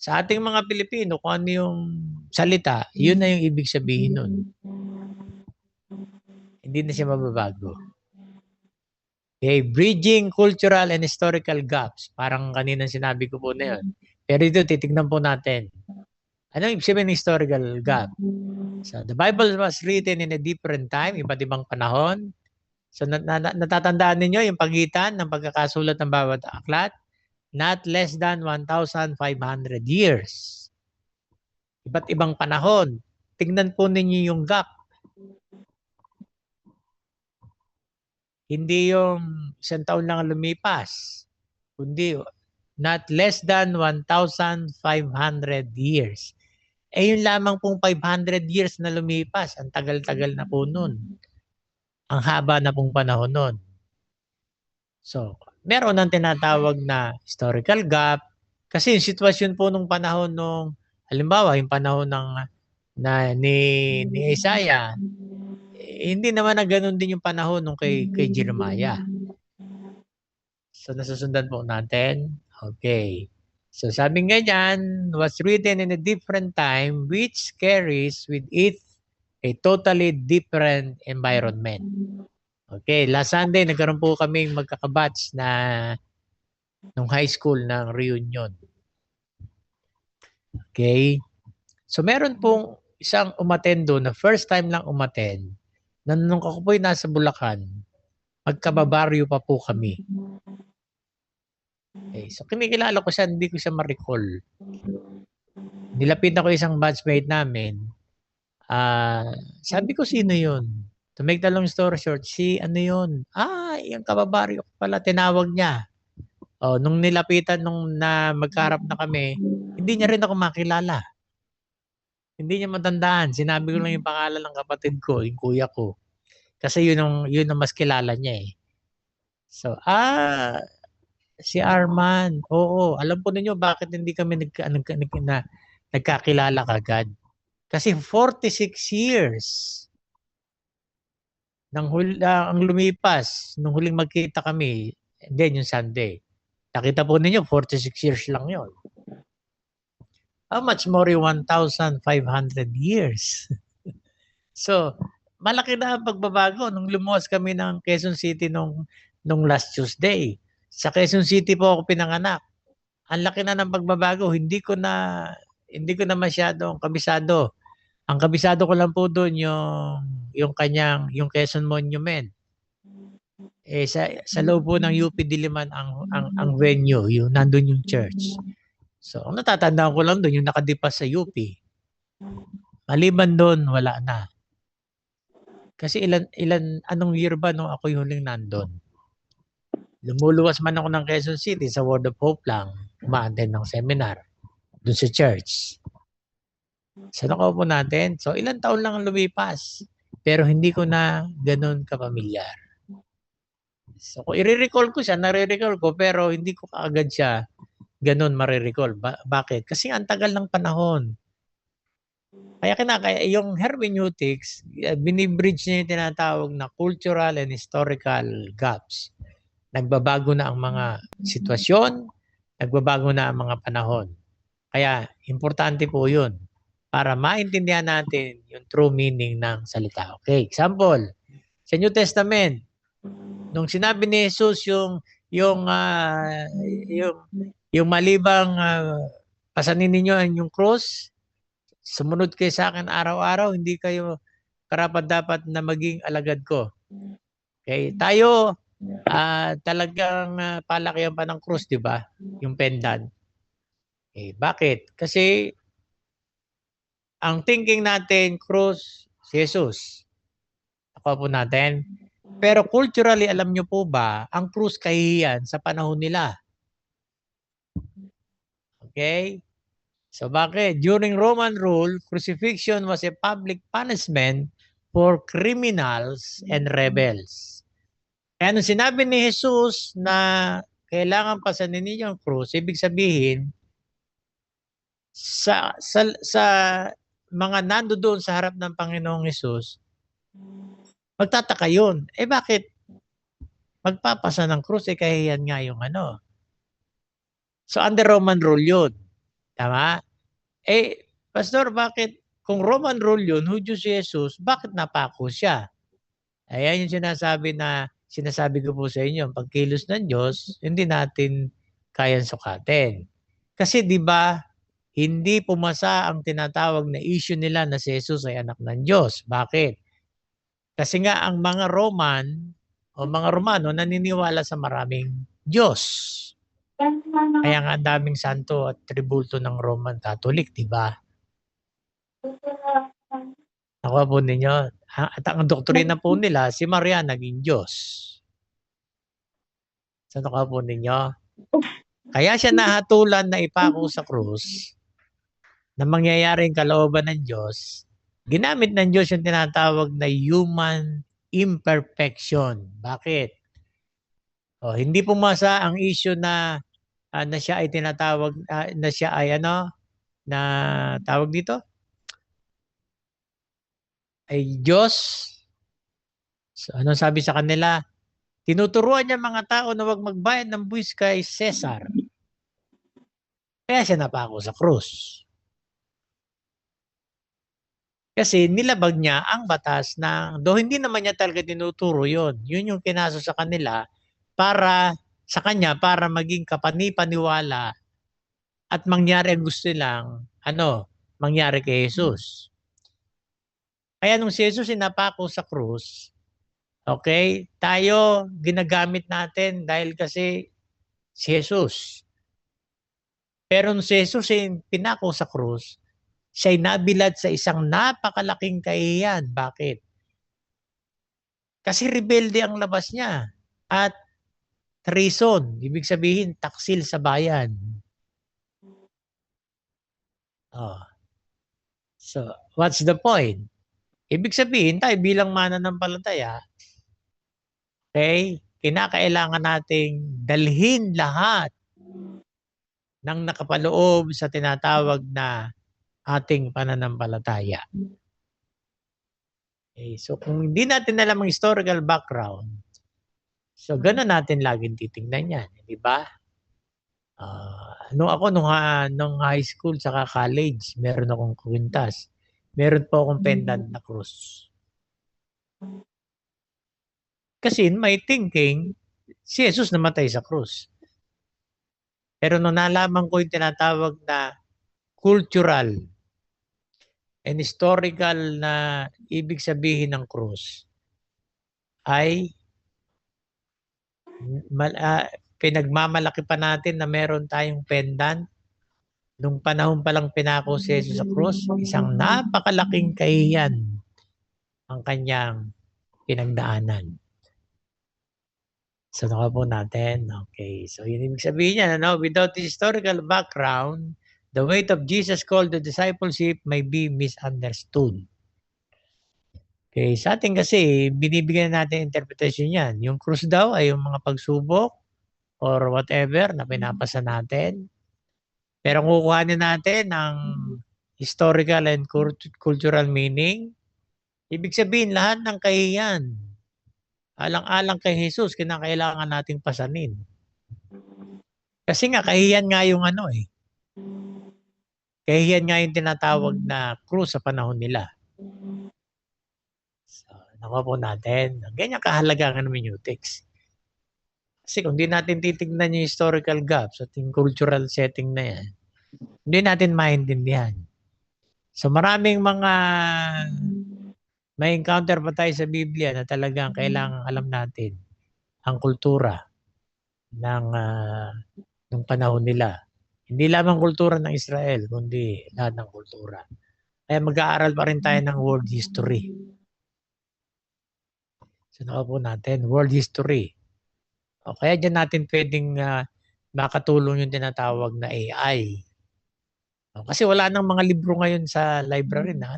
Sa ating mga Pilipino, kung ano yung salita, yun na yung ibig sabihin nun. Hindi na siya mababago. Okay, bridging cultural and historical gaps. Parang kanina sinabi ko po na yun. Pero ito, titignan po natin. Ano yung ibig sabihin ng historical gap? So, the Bible was written in a different time, iba't ibang panahon. So, natatandaan ninyo yung pagitan ng pagkakasulat ng bawat aklat? Not less than 1,500 years. Iba't ibang panahon. Tingnan po ninyo yung gap. Hindi yung isang taon lang lumipas. Kundi not less than 1,500 years. Eh yun lamang pong 500 years na lumipas. Ang tagal-tagal na po nun. Ang haba na pong panahon nun. So, meron ng tinatawag na historical gap. Kasi yung sitwasyon po nung panahon halimbawa, yung panahon ni Isaiah, hindi naman na ganun din yung panahon nung kay Jeremiah. So, nasusundan po natin. Okay. So, sabi nga dyan, was written in a different time which carries with it a totally different environment. Okay. Last Sunday, nagkaroon po kaming magkakabatch nung high school ng reunion. Okay. So, meron pong isang umatendo na first time lang umattend na nung ako po'y nasa Bulacan, magkababaryo pa po kami. Okay. So, kinikilala ko siya, hindi ko siya ma-recall. Nilapitan ko isang batchmate namin. Sabi ko, sino yun? To make the long story short, ano yun? Yung kababaryo ko pala, tinawag niya. Nung nilapitan, na magkaharap na kami, hindi niya rin ako makilala. Hindi niya matandaan. Sinabi ko lang yung pangalan ng kapatid ko, yung kuya ko. Kasi yun ang mas kilala niya eh. So, Si Arman, oo. Alam po ninyo bakit hindi kami nagkakilala kagad? Kasi 46 years ang lumipas nung huling magkita kami. Then yung Sunday. Nakita po ninyo, 46 years lang yon. How much more yung 1,500 years? So, malaki na ang pagbabago nung lumuwas kami ng Quezon City nung last Tuesday. Sa Quezon City po ako pinanganak. Ang laki na ng pagbabago. Hindi ko na masyadong kabisado. Ang kabisado ko lang po doon yung Quezon Monument. Sa loob po ng UP Diliman ang venue, yung nandun yung church. So, ang natatandaan ko lang doon yung nakadipas sa UP. Maliban doon, wala na. Kasi anong year ba nung ako yung huling nandun? Lumuluwas man ako ng Quezon City sa Word of Hope lang, umaattend ng seminar doon sa church. Sa nakaupo natin, so ilang taon lang ang lumipas. Pero hindi ko na ganun kapamilyar. So kung i-recall ko siya, nare-recall ko, pero hindi ko kaagad siya ganun marirecall. Bakit? Kasi ang tagal ng panahon. Kaya yung hermeneutics, binibridge niya yung tinatawag na cultural and historical gaps. Nagbabago na ang mga sitwasyon, nagbabago na ang mga panahon. Kaya importante po yun para maintindihan natin yung true meaning ng salita. Okay, example, sa New Testament, nung sinabi ni Jesus yung uh, yung yung malibang pasanin ninyo ang yung cross, sumunod kayo sa akin araw-araw, hindi kayo karapat-dapat na maging alagad ko. Okay, tayo talagang palakihan pa ng cross, di ba? Yung pendant. Bakit? Kasi ang thinking natin, cross, si Jesus. Ako po natin. Pero culturally, alam nyo po ba, ang krus kahihiyan sa panahon nila. Okay? So bakit? During Roman rule, crucifixion was a public punishment for criminals and rebels. Kaya nung sinabi ni Jesus na kailangan pasanin ninyo ang krus, ibig sabihin, sa mga nando doon sa harap ng Panginoong Jesus, magtataka yun. Bakit magpapasa ng krus? Kahihiyan nga yung ano. So under Roman rule yun. Tama? Pastor, bakit kung Roman rule yun, Hudyo si Jesus, bakit napako siya? Ayan yung sinasabi ko po sa inyo, pagkilos ng Diyos, hindi natin kayang sukatin. Kasi di ba hindi pumasa ang tinatawag na issue nila na si Jesus ay anak ng Diyos. Bakit? Kasi nga ang mga Roman o mga Romano naniniwala sa maraming Diyos. Kaya nga daming santo at tribulto ng Roman Catholic, di ba? Nakuha po ninyo. At ang doktrina po nila, si Maria naging Diyos. So nakuha po ninyo. Kaya siya nahatulan na ipako sa krus na mangyayaring kalooban ng Diyos. Ginamit ng Diyos yung tinatawag na human imperfection. Bakit? Hindi pumasa ang issue na siya ay tinatawag na siya ay na tawag dito ay Diyos. So, anong sabi sa kanila? Tinuturuan niya mga tao na huwag magbayad ng buwis kay Cesar. Kaya siya napako sa krus. Kasi nilabag niya ang batas do hindi naman niya talaga tinuturo yun. Yun yung kinaso sa kanila sa kanya para maging kapani-paniwala at mangyari ang gusto nilang mangyari kay Jesus. Kaya nung si Jesus sinapako sa krus, okay, tayo ginagamit natin dahil kasi si Jesus. Pero nung si Jesus pinako sa krus, siya'y nabilad sa isang napakalaking kahihiyan. Bakit? Kasi rebelde ang labas niya. At treason, ibig sabihin, taksil sa bayan. So, what's the point? Ibig sabihin, tayo bilang mananampalataya, okay, kinakailangan nating dalhin lahat ng nakapaloob sa tinatawag na ating pananampalataya. Okay, so kung hindi natin alam ang historical background, so gano'n natin laging titingnan yan, di ba? Nung high school saka college, meron akong kwintas. Meron po akong pendant na cross. Kasi in my thinking, si Jesus namatay sa cross. Pero nung nalaman ko yung tinatawag na cultural and historical na ibig sabihin ng cross, ay pinagmamalaki pa natin na meron tayong pendant. Nung panahon pa lang pinako si Jesus sa krus, isang napakalaking kahihiyan ang kanyang pinagdaanan. So po natin. Okay. So yun ibig sabihin niya, without the historical background, the weight of Jesus called the discipleship may be misunderstood. Okay, sa atin kasi, binibigyan natin interpretation yan. Yung krus daw ay yung mga pagsubok or whatever na pinapasa natin. Pero kung kukuhanin natin ang historical and cultural meaning, ibig sabihin lahat ng kahihiyan, alang-alang kay Jesus, kinakailangan nating pasanin. Kasi nga, kahihiyan nga yung kahihiyan nga yung tinatawag na krus sa panahon nila. So, nakuha po natin. Ganyan kahalaga ng hermeneutics. Kasi kung di natin titignan yung historical gaps at yung cultural setting na yan, hindi natin maintindihan. So maraming may encounter pa tayo sa Biblia na talagang kailangan alam natin ang kultura ng panahon nila. Hindi lamang kultura ng Israel, kundi lahat ng kultura. Kaya mag-aaral pa rin tayo ng world history. So po natin, world history. O, kaya dyan natin pwedeng makatulong yung tinatawag na AI. O, kasi wala nang mga libro ngayon sa library na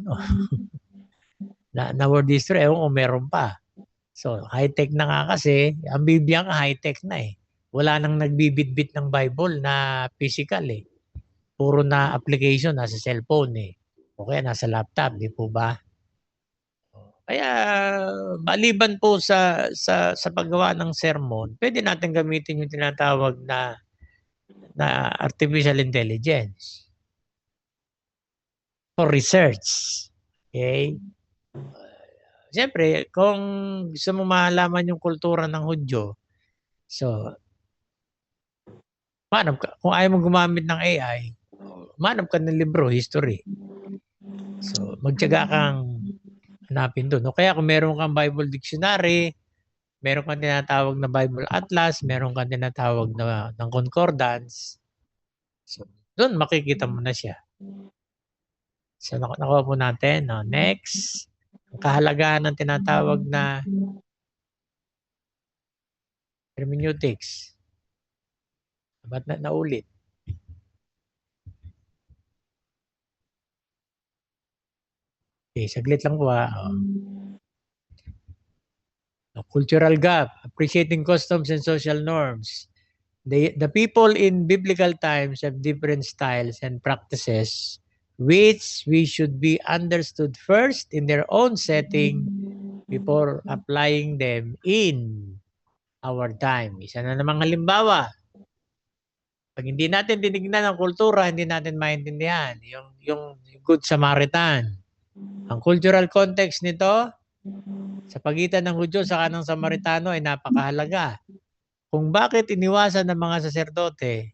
na world history. Ewan ko meron pa. So high-tech na nga kasi, ang Biblia nga high-tech na eh. Wala nang nagbibitbit ng Bible na physical eh. Puro na application, nasa cellphone eh. O kaya nasa laptop, di po ba? Kaya maliban po sa paggawa ng sermon, pwede natin gamitin yung tinatawag na artificial intelligence for research. Okay? Siyempre, kung gusto mo malaman yung kultura ng Hudyo, so kung ayaw mo gumamit ng AI, manap ka ng libro, history. So, magtiyaga kang hanapin doon. O kaya kung meron kang Bible Dictionary, meron kang tinatawag na Bible Atlas, meron kang tinatawag na ng concordance, so doon makikita mo na siya. So, nakuha po natin. No? Next, ang kahalagahan ng tinatawag na hermeneutics. Ba't naulit? Okay, saglit lang po ha. Cultural gap, appreciating customs and social norms. The people in biblical times have different styles and practices which we should be understood first in their own setting before applying them in our time. Isa na namang halimbawa. Pag hindi natin tinignan ang kultura, hindi natin maintindihan. Yung Good Samaritan. Ang cultural context nito, sa pagitan ng Hudyo sa kanang Samaritano ay napakahalaga. Kung bakit iniwasan ng mga saserdote,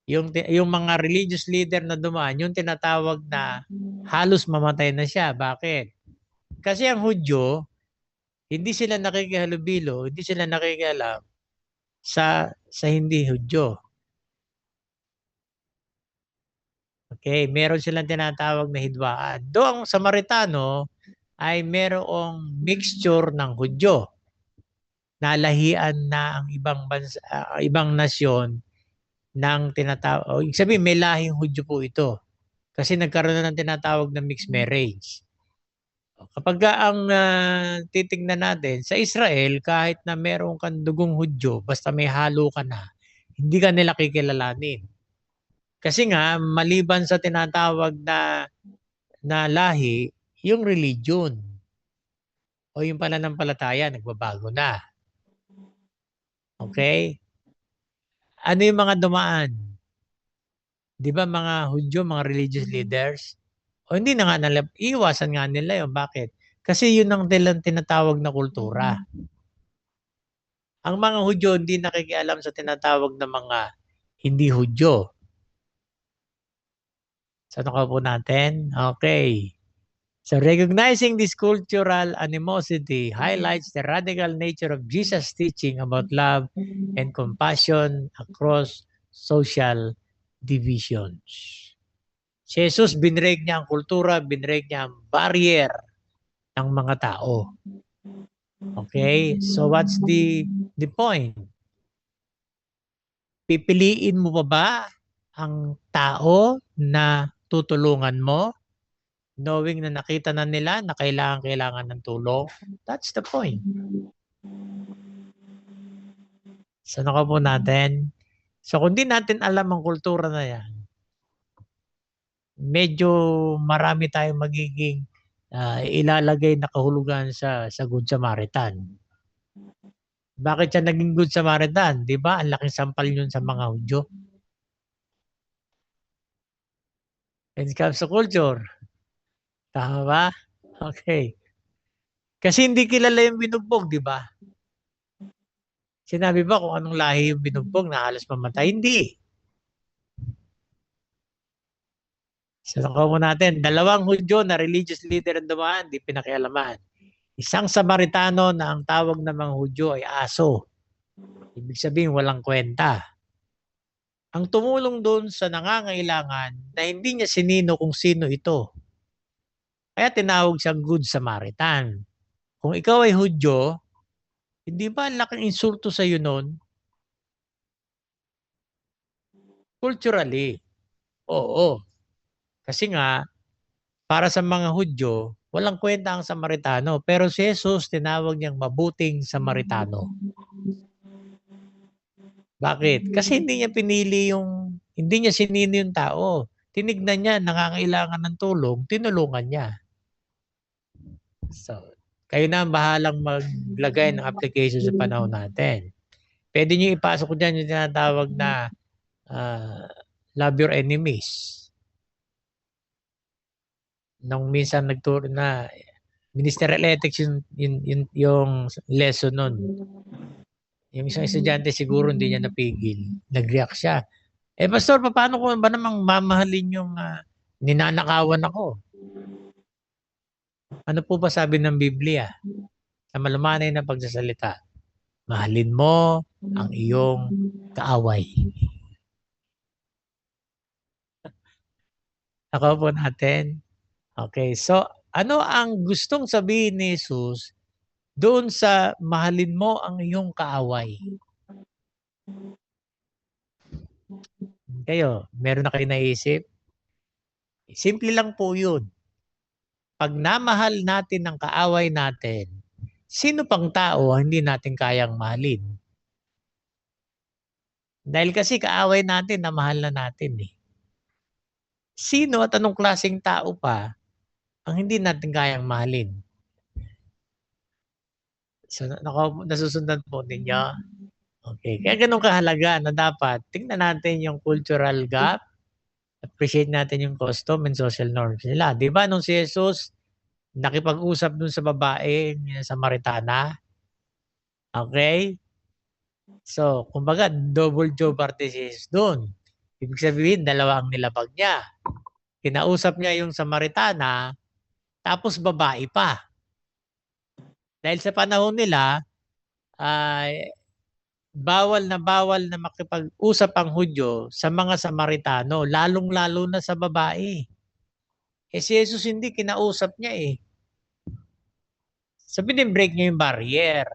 yung mga religious leader na dumaan, yung tinatawag na halos mamatay na siya. Bakit? Kasi ang Hudyo, hindi sila nakikihalubilo, hindi sila nakikialam sa hindi Hudyo. Okay, meron silang tinatawag na hidwaan. Doon ang Samaritano ay merong mixture ng Hudyo. Nalahian na ang ibang bansa, ibang nasyon ng tinatawag. Ibig sabihin, may lahing Hudyo po ito. Kasi nagkaroon na ng tinatawag na mixed marriage. Kapag ang titignan natin, sa Israel, kahit na meron kang dugong Hudyo, basta may halo ka na, hindi ka nila kikilalanin. Kasi nga, maliban sa tinatawag na lahi, yung religion o yung pananampalataya, nagbabago na. Okay? Ano yung mga dumaan? Di ba mga Hudyo, mga religious leaders? O hindi na nga nila, iiwasan nga nila yun. Bakit? Kasi yun ang nilang tinatawag na kultura. Ang mga Hudyo hindi nakikialam sa tinatawag na mga hindi Hudyo. Sa po natin? Okay. So recognizing this cultural animosity highlights the radical nature of Jesus' teaching about love and compassion across social divisions. Si Jesus, binreg niya ang kultura, binreg niya ang barrier ng mga tao. Okay? So what's the point? Pipiliin mo ba ang tao na tutulungan mo knowing na nakita na nila na kailangan ng tulong? That's the point. So po natin. So kung di natin alam ang kultura na yan, medyo marami tayong magiging ilalagay na kahulugan sa Good Samaritan. Bakit siya naging Good Samaritan? Di ba? Ang laking sampal yun sa mga Hudyo. When it comes to culture. Tama ba? Okay. Kasi hindi kilala yung binugbog, di ba? Sinabi ba kung anong lahi yung binugbog na halos mamatay? Hindi. So mo natin, dalawang Hudyo na religious leader ang dumaan, di pinakialaman. Isang Samaritano na ang tawag ng mga Hudyo ay aso. Ibig sabihin walang kwenta. Ang tumulong doon sa nangangailangan na hindi niya sinino kung sino ito. Kaya tinawag siyang Good Samaritan. Kung ikaw ay Hudyo, hindi ba ang laking insulto sa iyo noon? Culturally. Oo. Kasi nga, para sa mga Hudyo, walang kwenta ang Samaritano. Pero si Jesus, tinawag niyang mabuting Samaritano. Bakit? Kasi hindi niya pinili hindi niya sinino yung tao. Tinignan niya, nangangailangan ng tulong, tinulungan niya. So, kayo na ang bahalang maglagay ng application sa panahon natin. Pwede niyo ipasok ko dyan yung tinatawag na love your enemies. Nung minsan nagturo na ministerial ethics yung lesson nun. Yung isang estudyante siguro hindi niya napigil. Nag-react siya. Pastor, paano ko ba namang mamahalin yung ninanakawan ako? Ano po ba sabi ng Biblia? Sa malumanay na pagsasalita, mahalin mo ang iyong kaaway. Ako po natin. Okay, so ano ang gustong sabihin ni Jesus doon sa mahalin mo ang iyong kaaway? Kayo, meron na kayo naisip? Simple lang po yun. Pag namahal natin ang kaaway natin, sino pang tao ang hindi natin kayang mahalin? Dahil kasi kaaway natin, namahal na natin eh. Sino at anong klaseng tao pa ang hindi natin kayang mahalin? So, nasusundan po ninyo? Okay. Kaya ganun kahalaga na dapat tingnan natin yung cultural gap, appreciate natin yung custom and social norms nila. Di ba nung si Jesus nakipag-usap dun sa babae sa Samaritana? Okay? So, kumbaga, double job party si Jesus dun. Ibig sabihin, dalawa ang nilabag niya. Kinausap niya yung Samaritana, tapos babae pa. Dahil sa panahon nila, ay bawal na makipag-usap ang Hudyo sa mga Samaritano, lalong-lalo na sa babae. Si Jesus hindi, kinausap niya eh. So, binibreak niya yung barrier.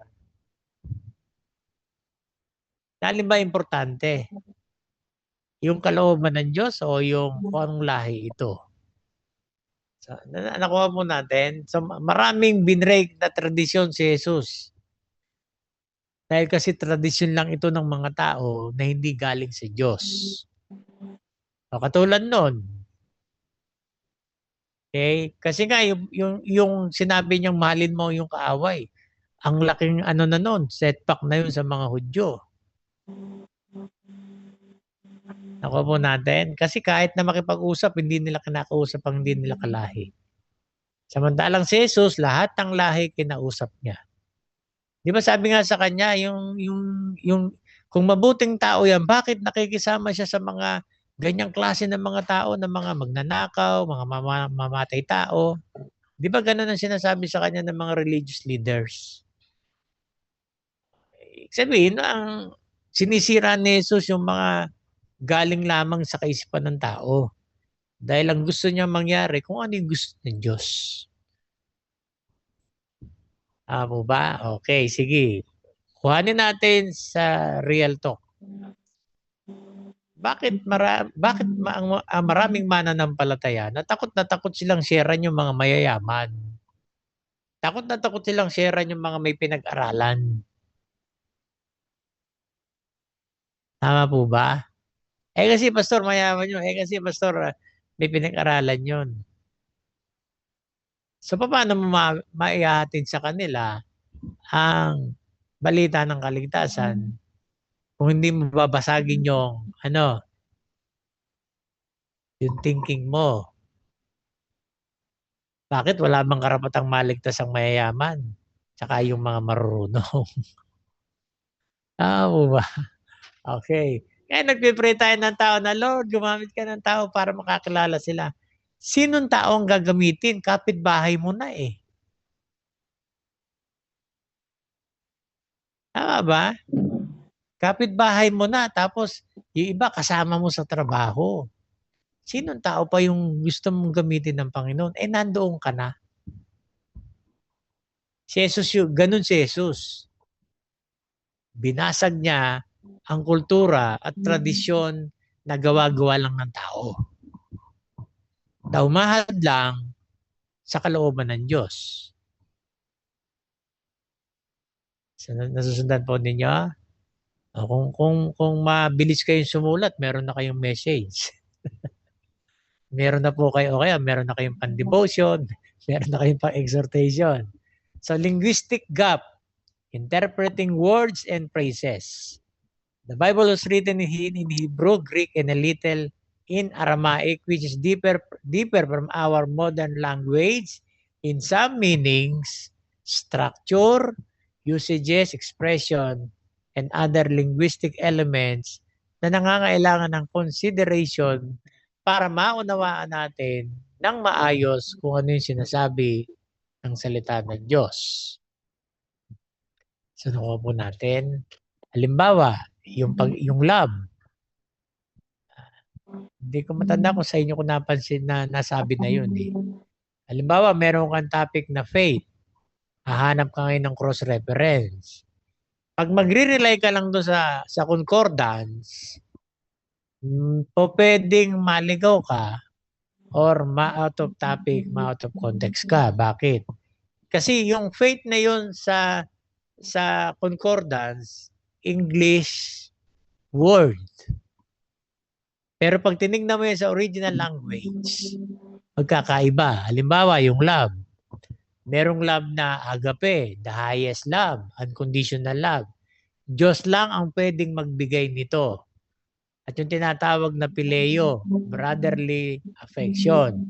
Alin ba importante? Yung kalooban ng Diyos o yung kung anong lahi ito? So, nakuha po natin. So, maraming binrake na tradisyon si Jesus. Dahil kasi tradisyon lang ito ng mga tao na hindi galing sa Diyos. So, katulad nun. Okay? Kasi nga, yung sinabi niyang mahalin mo yung kaaway, ang laking ano na nun, setback na yun sa mga Hudyo. Nakuha po natin. Kasi kahit na makipag-usap, hindi nila kinakausap ang hindi nila kalahi. Samantalang si Jesus, lahat ng lahi kinausap niya. Di ba sabi nga sa kanya, kung mabuting tao yan, bakit nakikisama siya sa mga ganyang klase ng mga tao, ng mga magnanakaw, mga mamatay tao? Di ba ganun ang sinasabi sa kanya ng mga religious leaders? Sabihin, ang sinisira ni Jesus yung mga galing lamang sa kaisipan ng tao. Dahil ang gusto niya mangyari kung ano yung gusto ng Diyos. Mo ba? Okay, sige. Kuhanin natin sa real talk. Bakit maraming mananampalataya na takot silang sharean yung mga mayayaman? Takot na takot silang sharean yung mga may pinag-aralan. Tama po ba? Kasi pastor, mayaman yun. Kasi pastor, may pinag-aralan yun. So, paano mo maihatid sa kanila ang balita ng kaligtasan kung hindi mo babasagin yung thinking mo? Bakit wala bang karapatang maligtas ang mayayaman? Tsaka yung mga marurunong. Mo ba? Okay. Kaya nagpipray tayo ng tao na, Lord, gumamit ka ng tao para makakilala sila. Sinong tao ang gagamitin? Kapitbahay mo na eh. Tama ba? Kapitbahay mo na, tapos yung iba kasama mo sa trabaho. Sinong tao pa yung gusto mong gamitin ng Panginoon? Nandoon ka na. Si Jesus, ganun si Jesus. Binasag niya ang kultura at tradisyon na gawa-gawa lang ng tao. Daumahad lang sa kalooban ng Diyos. So, nasusundan po ninyo? Kung mabilis kayong sumulat, meron na kayong message. Meron na po kayo, kaya meron na kayong pan-devotion, meron na kayong pang-exhortation. So, linguistic gap, interpreting words and phrases. The Bible was written in Hebrew, Greek, and a little in Aramaic, which is deeper from our modern language in some meanings, structure, usages, expression, and other linguistic elements na nangangailangan ng consideration para maunawaan natin ng maayos kung ano yung sinasabi ng salita ng Diyos. So, nakuha po natin. Halimbawa, yung love. Hindi ko matanda kung sa inyo ko napansin na nasabi na yun eh. Halimbawa, meron kang topic na faith. Hahanap ka ngayon ng cross-reference. Pag magre-rely ka lang doon sa concordance, pwedeng maligaw ka or ma-out of topic, ma-out of context ka. Bakit? Kasi yung faith na yun sa concordance, English word. Pero pag tinignan mo yan sa original language, magkakaiba. Halimbawa, yung love. Merong love na agape, the highest love, unconditional love. Diyos lang ang pwedeng magbigay nito. At yung tinatawag na phileo, brotherly affection.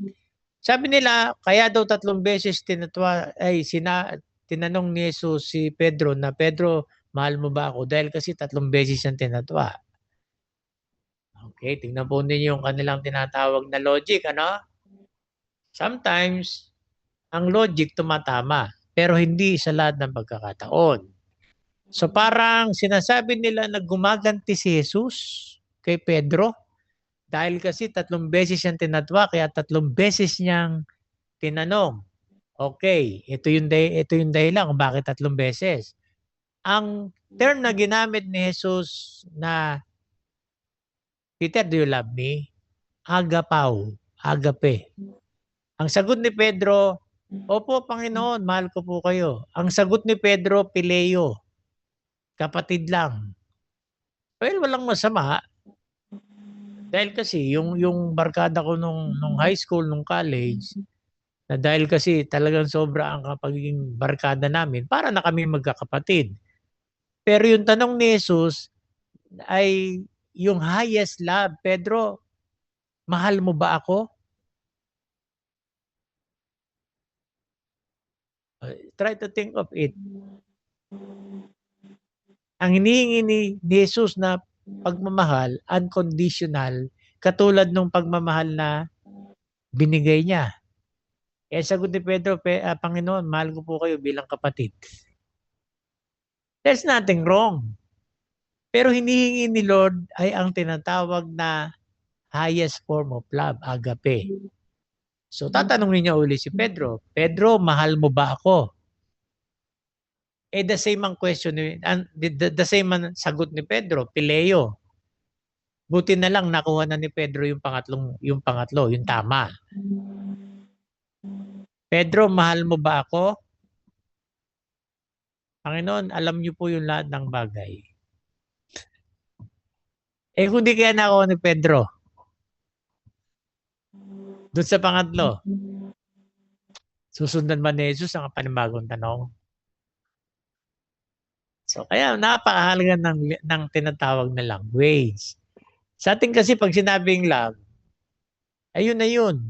Sabi nila, kaya daw 3 beses tinanong ni Jesus si Pedro na, Pedro, mahal mo ba ako? Dahil kasi 3 beses siyang tinatwa. Okay, tingnan po ninyo yung kanilang tinatawag na logic, ano? Sometimes, ang logic tumatama, pero hindi sa lahat ng pagkakataon. So parang sinasabi nila na gumaganti si Jesus kay Pedro dahil kasi 3 beses siyang tinatwa, kaya 3 beses niyang tinanong. Okay, ito yung dahilan kung bakit 3 beses. Ang term na ginamit ni Jesus na, Peter, do you love me? Agapao, agape. Ang sagot ni Pedro, Opo, Panginoon, mahal ko po kayo. Ang sagot ni Pedro, Pileo, kapatid lang. Well, walang masama. Dahil kasi yung barkada ko nung high school, nung college, na dahil kasi talagang sobra ang pagiging barkada namin, para na kami magkakapatid. Pero yung tanong ni Jesus ay yung highest love. Pedro, mahal mo ba ako? Try to think of it. Ang hinihingi ni Jesus na pagmamahal, unconditional, katulad ng pagmamahal na binigay niya. Eh sagot ni Pedro, Panginoon, mahal ko po kayo bilang kapatid. There's nothing wrong. Pero hinihingi ni Lord ay ang tinatawag na highest form of love, agape. So tatanungin niya uli si Pedro, Pedro, mahal mo ba ako? Eh the same ang question, the same ang sagot ni Pedro, Pileo. Buti na lang nakuha na ni Pedro yung pangatlo, yung tama. Pedro, mahal mo ba ako? Panginoon, alam niyo po yung lahat ng bagay. Eh kung di kaya nakuha ni Pedro, doon sa pangatlo, susundan ba ni Jesus ang panibagong tanong? So kaya napakahalaga ng tinatawag na language. Sa atin kasi pag sinabing love, ayun na yun.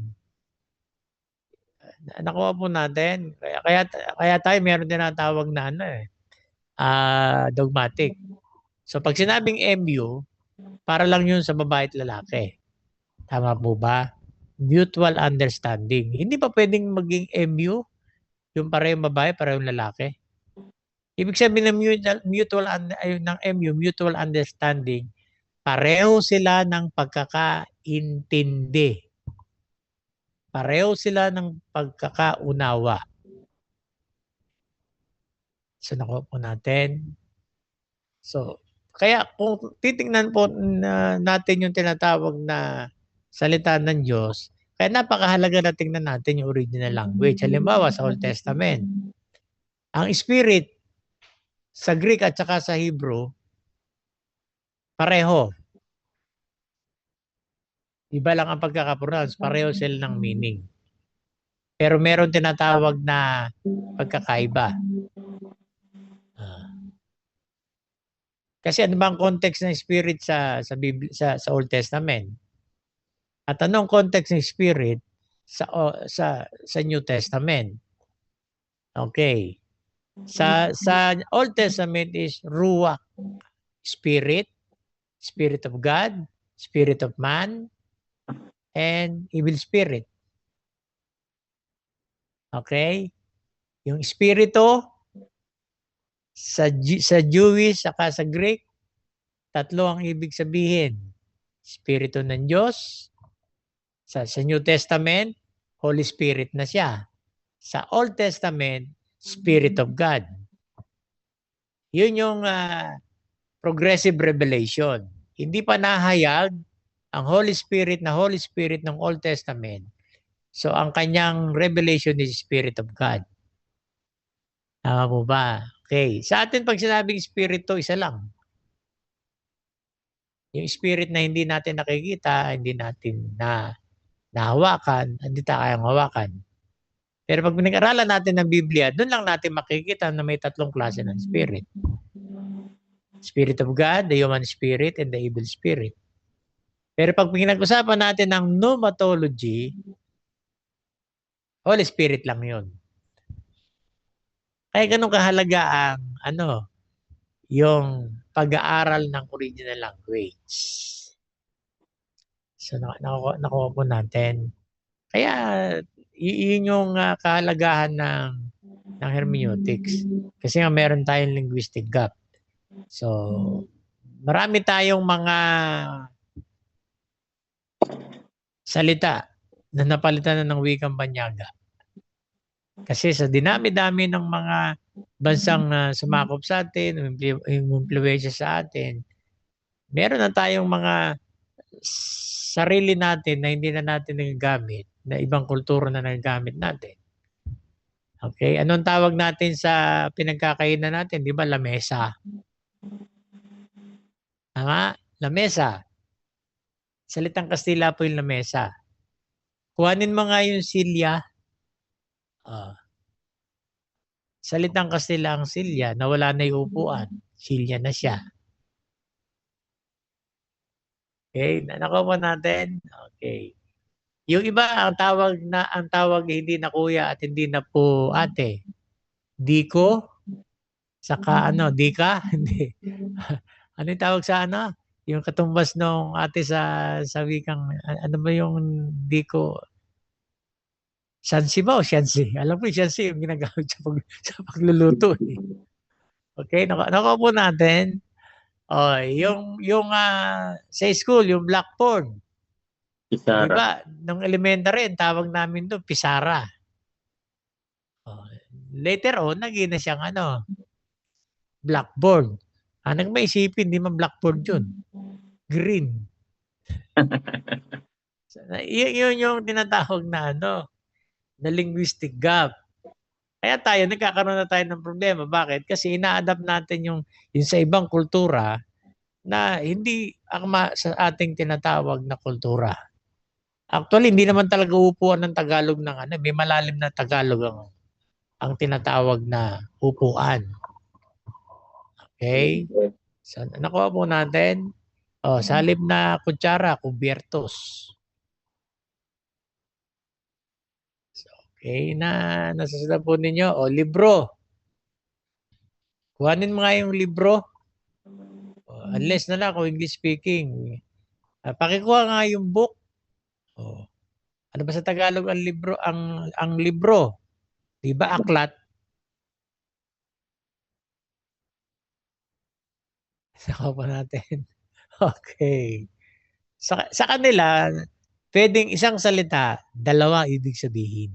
Nakuha po natin. Kaya tayo meron tinatawag na dogmatic. So pag sinabing MU, para lang yun sa babae at lalaki. Tama po ba? Mutual understanding. Hindi pa pwedeng maging MU, yung parehong babae, parehong lalaki. Ibig sabihin ng mutual understanding, pareho sila ng pagkakaintindi. Pareho sila ng pagkakaunawa. So nakuha po natin. So, kaya kung titingnan po natin yung tinatawag na salita ng Diyos, kaya napakahalaga na tingnan natin yung original language. Halimbawa sa Old Testament, ang Spirit sa Greek at saka sa Hebrew, pareho. Iba lang ang pagkakapronounce, pareho sila ng meaning. Pero meron tinatawag na pagkakaiba. Kasi ano ba ang context ng Spirit sa Old Testament? At anong context ng Spirit sa New Testament? Okay. Sa Old Testament is Ruach, Spirit, Spirit of God, Spirit of man, and evil spirit. Okay? Yung Espiritu sa Jewish saka sa Greek, tatlo ang ibig sabihin. Espiritu ng Diyos. Sa New Testament, Holy Spirit na siya. Sa Old Testament, Spirit of God. Yun yung progressive revelation. Hindi pa nahayag ang Holy Spirit ng Old Testament. So ang kanyang revelation is Spirit of God. Tama po ba? Okay. Sa atin pag sinabing Espiritu, isa lang. Yung Spirit na hindi natin nakikita, hindi natin nahawakan, hindi tayo kayang hawakan. Pero pag pinag-aralan natin ng Biblia, doon lang natin makikita na may tatlong klase ng Spirit. Spirit of God, the human spirit, and the evil spirit. Pero pag pinag-usapan natin ng pneumatology, Holy Spirit lang yun. Kaya ganun kahalaga ang yung pag-aaral ng original language. So nakuha po natin. Kaya yun yung kahalagahan ng hermeneutics. Kasi nga meron tayong linguistic gap. So marami tayong mga salita na napalitan na ng wikang banyaga. Kasi sa dinami-dami ng mga bansang sumakop sa atin, impluwensya sa atin, meron na tayong mga sarili natin na hindi na natin nagagamit na ibang kultura na nagagamit natin. Okay, anong tawag natin sa pinagkakainan natin? Di ba lamesa? Tama? Lamesa. Salitang Kastila po yung lamesa. Kuhanin mo nga yung silya. Salitang Kastila ang silya, nawala na yung upuan. Silya na siya. Okay, nakuha natin. Okay. Yung iba ang tawag hindi na kuya at hindi na po ate. Diko, saka dika, hindi. Ano yung tawag sa Yung katumbas nung ate sa wikang ano ba yung diko? Shansi ba o shansi? Alam ko yung shansi yung ginagamit sa pagluluto. Okay, nakuha po natin. Oh, yung sa school, yung blackboard. Di
Pisara.
ba? Nung elementary, ang tawag namin doon, pisara. Oh, later on, naging na siyang blackboard. Anong may isipin, di man blackboard yun. Green. Yun yung tinatawag na na linguistic gap. Kaya tayo, nagkakaroon na tayo ng problema. Bakit? Kasi ina-adapt natin yung sa ibang kultura na hindi akma sa ating tinatawag na kultura. Actually, hindi naman talaga upuan ng Tagalog ng may malalim na Tagalog ang tinatawag na upuan. Okay? So, nakuha po natin. Oh, sa halip na kutsara, kubiertos. So, okay na nasusunod po ninyo. O, libro. Kuhanin mo nga yung libro. Unless na lang kung English speaking. Pakikuha nga yung book. Oh. Ano ba sa Tagalog ang libro? Ang libro. Di ba aklat? Saka pa natin. Okay. Sa kanila, pwedeng isang salita, dalawa ibig sabihin.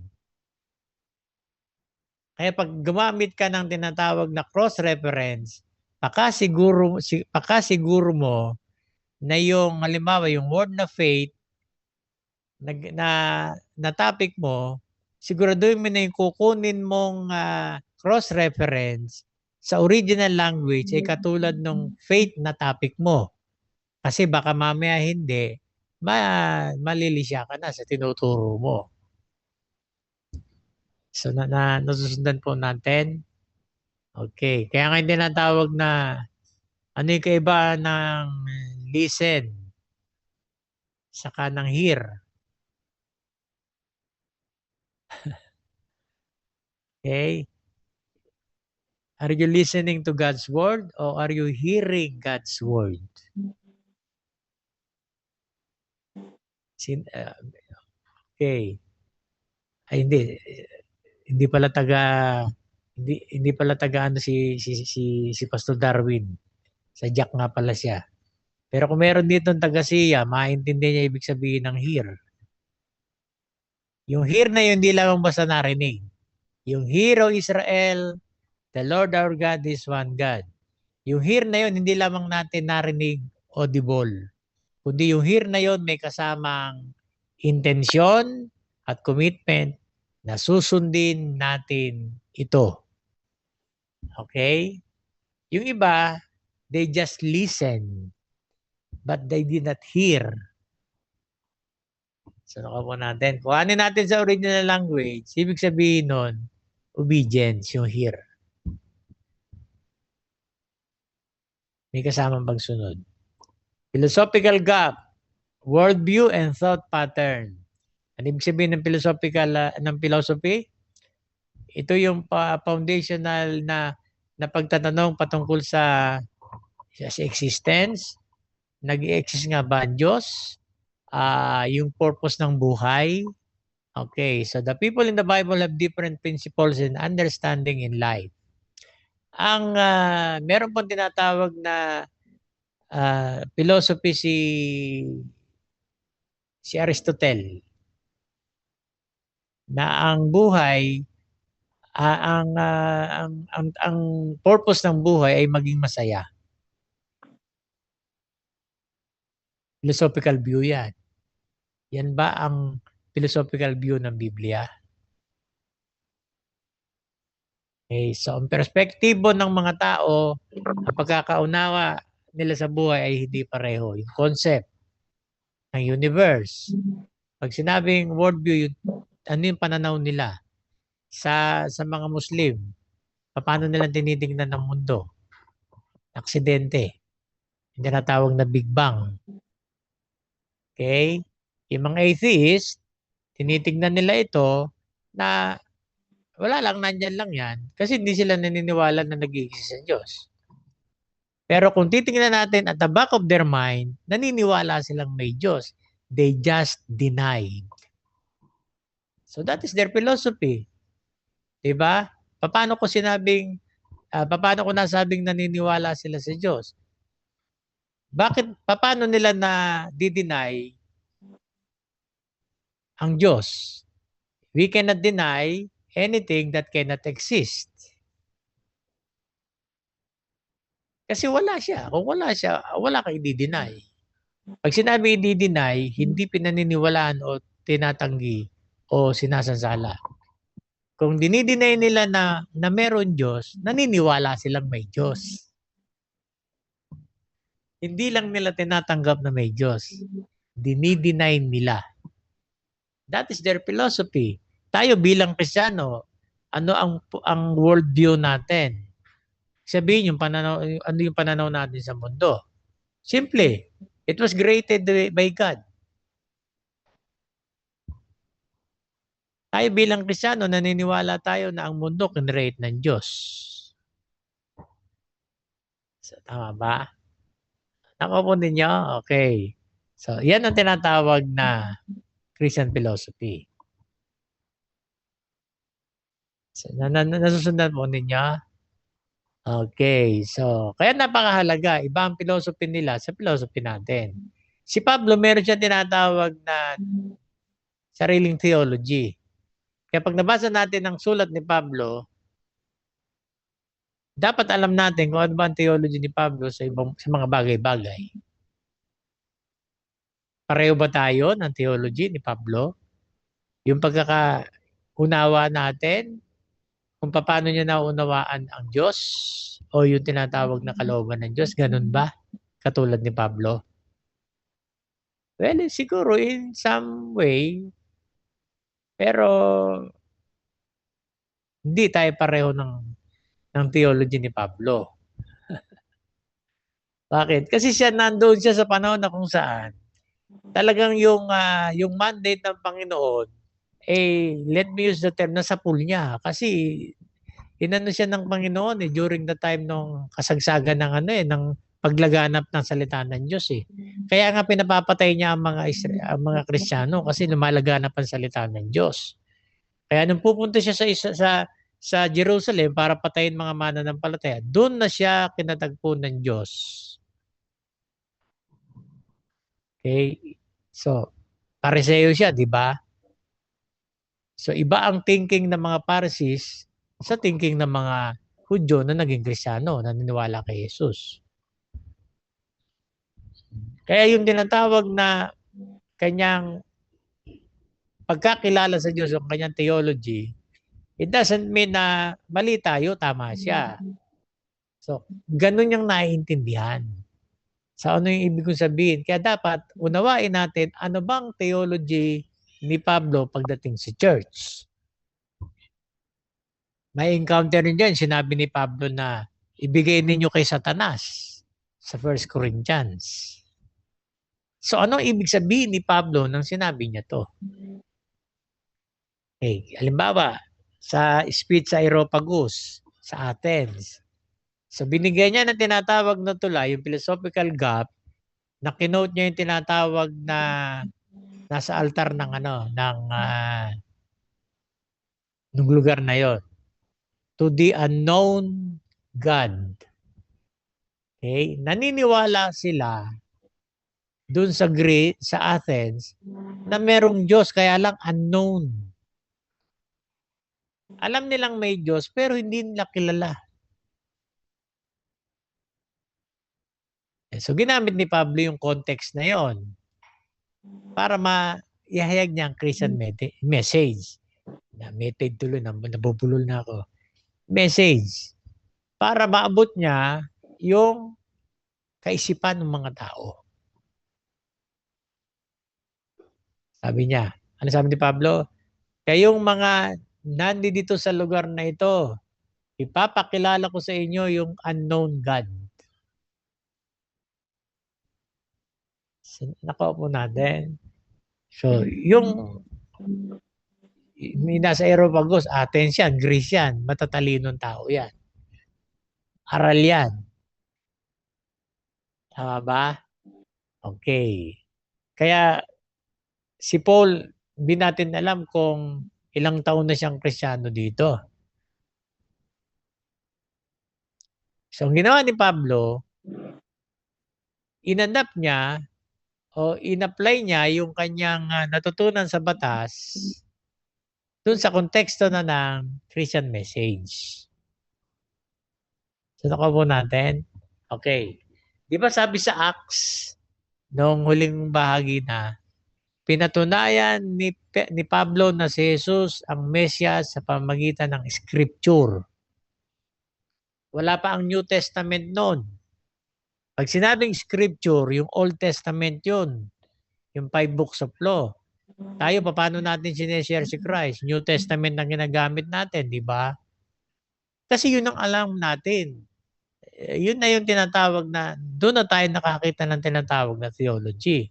Kaya pag gumamit ka ng tinatawag na cross-reference, pakasiguro mo na yung halimbawa yung word na faith na topic mo, siguraduhin mo na yung kukunin mong cross-reference sa original language ay katulad ng faith na topic mo. Kasi baka mamaya hindi, malilisya ka na sa tinuturo mo. So, nasusundan po natin. Okay. Kaya nga hindi natawag na ano yung kaiba ng listen saka ng hear. Okay? Are you listening to God's word or are you hearing God's word? Okay. Ay hindi pala taga si Pastor Darwin. Sa Jack nga pala siya. Pero kung meron dito ng taga siya, maintindihan niya ibig sabihin ng hear. Yung hear na yun, hindi lang basta narinig. Yung hear, O Israel, the Lord our God is one God. Yung hear na yun, hindi lamang natin narinig audible. Kundi yung hear na yun, may kasamang intensyon at commitment na susundin natin ito. Okay? Yung iba, they just listen, but they did not hear. So, nakapo natin. Kuhanin natin sa original language. Ibig sabihin nun, obedience, yung hear. May kasamang pagsunod. Philosophical gap, worldview and thought pattern. Ano ibig sabihin ng philosophy? Ito yung foundational na pagtatanong patungkol sa existence. Nag-i-exist nga ba ang Diyos? Yung purpose ng buhay. Okay, so the people in the Bible have different principles and understanding in life. Ang meron pong tinatawag na philosophy si Aristotle na ang buhay ang purpose ng buhay ay maging masaya. Philosophical view yan. Yan ba ang philosophical view ng Biblia. Okay, so ang perspektibo ng mga tao, ang pagkakaunawa nila sa buhay ay hindi pareho. Yung concept ng universe. Pag sinabing worldview, ano yung pananaw nila sa mga Muslim? Paano nila tinitingnan ng mundo? Aksidente. Yung tinatawag na Big Bang. Okay? Yung mga atheist, tinitingnan nila ito na wala lang, nandyan lang yan. Kasi hindi sila naniniwala na nag-iisip ang Diyos. Pero kung titingnan natin at the back of their mind, naniniwala silang may Diyos. They just denied. So that is their philosophy. Diba? Paano ko paano ko nasabing naniniwala sila sa Diyos? Paano nila na di-deny ang Diyos? We cannot deny anything that cannot exist. Kasi wala siya. Kung wala siya, wala kang i-deny. Pag sinabi i-deny, hindi pinaniniwalaan o tinatanggi o sinasasala. Kung dinideny nila na meron Diyos, naniniwala silang may Diyos. Hindi lang nila tinatanggap na may Diyos. Dinideny nila. That is their philosophy. Tayo bilang Kristiyano, ano ang worldview natin? Sabihin ano yung pananaw natin sa mundo. Simple, it was created by God. Tayo bilang Kristiyano, naniniwala tayo na ang mundo kinreate ng Diyos. So, tama ba? Nakuha ninyo? Okay. So, yan ang tinatawag na Christian philosophy. So, nasusundan po ninyo? Okay. So, kaya napakahalaga. Iba ang philosophy nila sa philosophy natin. Si Pablo, meron siya tinatawag na sariling theology. Kaya pag nabasa natin ang sulat ni Pablo, dapat alam natin kung ano ba ang theology ni Pablo sa mga bagay-bagay. Pareho ba tayo ng theology ni Pablo? Yung pagkakaunawa natin, kung paano niya naunawaan ang Diyos o yung tinatawag na kalooban ng Diyos, ganun ba? Katulad ni Pablo? Well, siguro in some way, pero hindi tayo pareho ng theology ni Pablo. Bakit? Kasi nandoon siya sa panahon na kung saan talagang yung mandate ng Panginoon, let me use the term, nasa pool niya. Kasi inano siya ng Panginoon during the time ng kasagsagan ng paglaganap ng salita ng Diyos eh. Kaya nga pinapapatay niya ang mga Kristiyano kasi lumalaganap ang salita ng Diyos. Kaya nung pupunta siya sa Jerusalem para patayin mga mananampalataya, doon na siya kinatagpo ng Diyos. Okay? So, Pariseo siya, di ba? So, iba ang thinking ng mga Pharisees sa thinking ng mga Hudyo na naging Kristiyano, naniniwala kay Jesus. Kaya yung tinatawag na kanyang pagkakilala sa Diyos, yung kanyang theology, it doesn't mean na mali tayo, tama siya. So, ganun yung naiintindihan. So, ano yung ibig kong sabihin? Kaya dapat unawain natin ano bang theology ni Pablo pagdating sa church. May encounter rin dyan, sinabi ni Pablo na ibigay ninyo kay Satanas sa 1 Corinthians. So, ano ibig sabihin ni Pablo nang sinabi niya to? Okay, halimbawa, sa speech sa Areopagus, sa Athens. So, binigay niya ng tinatawag na tulay, yung philosophical gap, na kinote niya yung tinatawag na nasa altar ng nung lugar na yon. To the unknown God. Okay? Naniniwala sila dun sa Athens na merong Diyos kaya lang unknown. Alam nilang may Diyos pero hindi nila kilala. So ginamit ni Pablo yung context na yon para ihayag niya ang Christian message. Na-method tuloy, nabubulol na ako. Message. Para maabot niya yung kaisipan ng mga tao. Sabi niya, ano sabi ni Pablo? Kayong mga nandito sa lugar na ito, ipapakilala ko sa inyo yung unknown God. Nakaupo natin. So, yung may nasa Aeropagos, Athens yan, Greece yan, matatalinong tao yan. Aral yan. Tama ba? Okay. Kaya si Paul, hindi natin alam kung ilang taon na siyang Kristiyano dito. So, ang ginawa ni Pablo, inadapt niya o in-apply niya yung kanyang natutunan sa batas dun sa konteksto na ng Christian message. So, nakaupo natin. Okay. Di ba sabi sa Acts, noong huling bahagi na, pinatunayan ni Pablo na si Jesus ang Mesias sa pamamagitan ng Scripture. Wala pa ang New Testament noon. Pag sinabing Scripture, yung Old Testament yun. Yung 5 books of law. Tayo, paano natin sineshare si Christ? New Testament ang ginagamit natin, di ba? Kasi yun ang alam natin. Yun na yung tinatawag na, doon na tayo nakakita ng tinatawag na theology.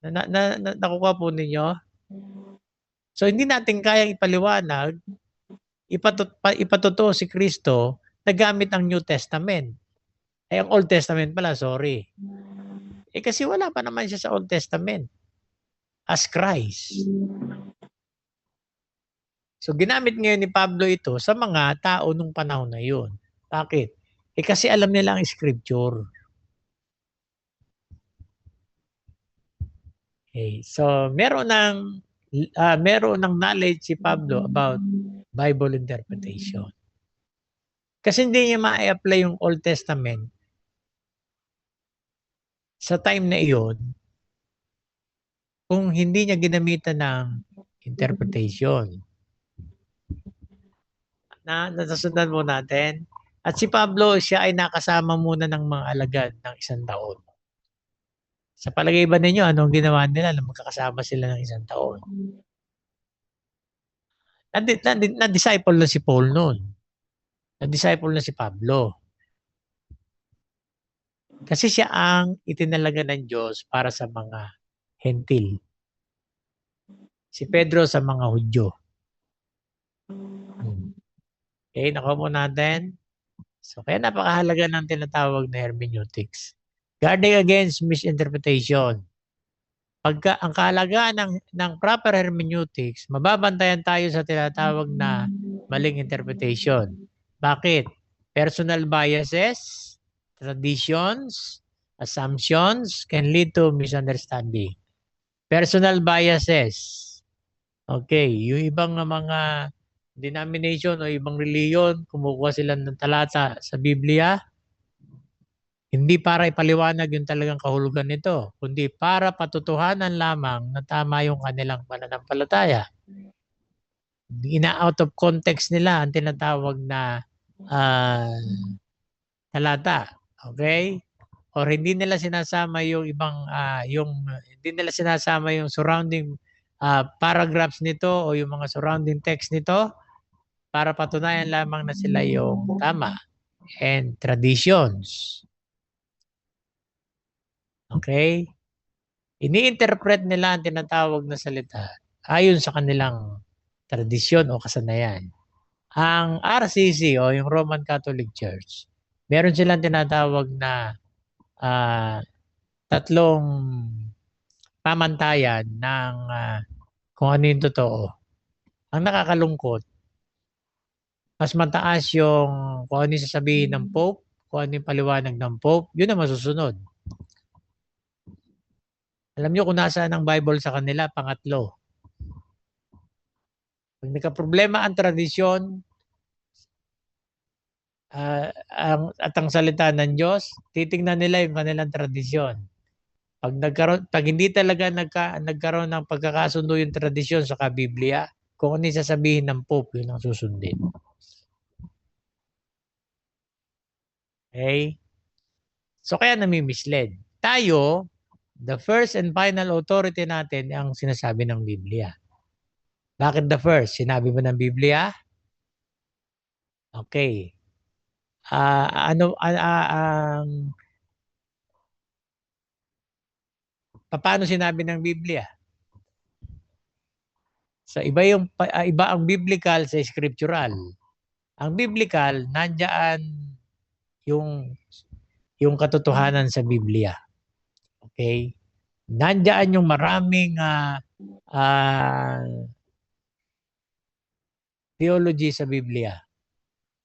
Nakukuha po ninyo? So, hindi natin kayang ipaliwanag, ipatotoo si Kristo na gamit ang New Testament. Ay, ang Old Testament pala, sorry. Kasi wala pa naman siya sa Old Testament as Christ. So, ginamit ngayon ni Pablo ito sa mga tao nung panahon na yun. Bakit? Kasi alam nila ang Scripture. Okay. So, meron ng knowledge si Pablo about Bible interpretation. Kasi hindi niya ma-apply yung Old Testament sa time na iyon kung hindi niya ginamitan ng interpretation. Nasusundan mo natin. At si Pablo, siya ay nakasama muna ng mga alagad ng 1 taon. Sa palagay ba ninyo, anong ginawa nila nung magkakasama sila ng 1 taon? Na-disciple na si Paul noon. Na-disciple na si Pablo. Kasi siya ang itinalaga ng Diyos para sa mga hentil. Si Pedro sa mga Hudyo. Okay, nakuha mo natin. So, kaya napakahalaga ng tinatawag na hermeneutics. Guarding against misinterpretation. Pagka ang kahalagaan ng proper hermeneutics, mababantayan tayo sa tinatawag na maling interpretation. Bakit? Personal biases, traditions, assumptions can lead to misunderstanding. Personal biases. Okay, yung ibang mga denomination o ibang reliyon, kumukuha sila ng talata sa Biblia, hindi para ipaliwanag yung talagang kahulugan nito, kundi para patutuhanan lamang na tama yung kanilang pananampalataya. Ina-out of context nila ang tinatawag na talata. Okay? Or hindi nila sinasama yung ibang hindi nila sinasama yung surrounding paragraphs nito o yung mga surrounding text nito para patunayan lamang na sila yung tama. And traditions. Okay? Ini-interpret nila ang tinatawag na salita ayon sa kanilang tradisyon o kasanayan. Ang RCC o yung Roman Catholic Church, meron silang tinatawag na tatlong pamantayan ng kung ano yung totoo. Ang nakakalungkot, mas mataas yung kung ano yung sasabihin ng Pope, kung ano yung paliwanag ng Pope, yun ang masusunod. Alam nyo kung nasaan ang Bible sa kanila, pangatlo. Pag nagka-problema ang tradisyon at ang salita ng Diyos, titingnan nila yung kanilang tradisyon. Pag hindi talaga nagkaroon ng pagkakasundo yung tradisyon sa Biblia, kung ano yung sasabihin ng Pope, yun ang susundin. Okay? So kaya nami-misled. Tayo, the first and final authority natin ang sinasabi ng Biblia. Bakit the first? Sinabi mo ng Biblia? Okay. Ang paano sinabi ng Biblia? So iba ang biblical sa scriptural. Ang biblical nandiyan yung katotohanan sa Biblia. Okay? Nandiyan yung maraming theology sa Biblia.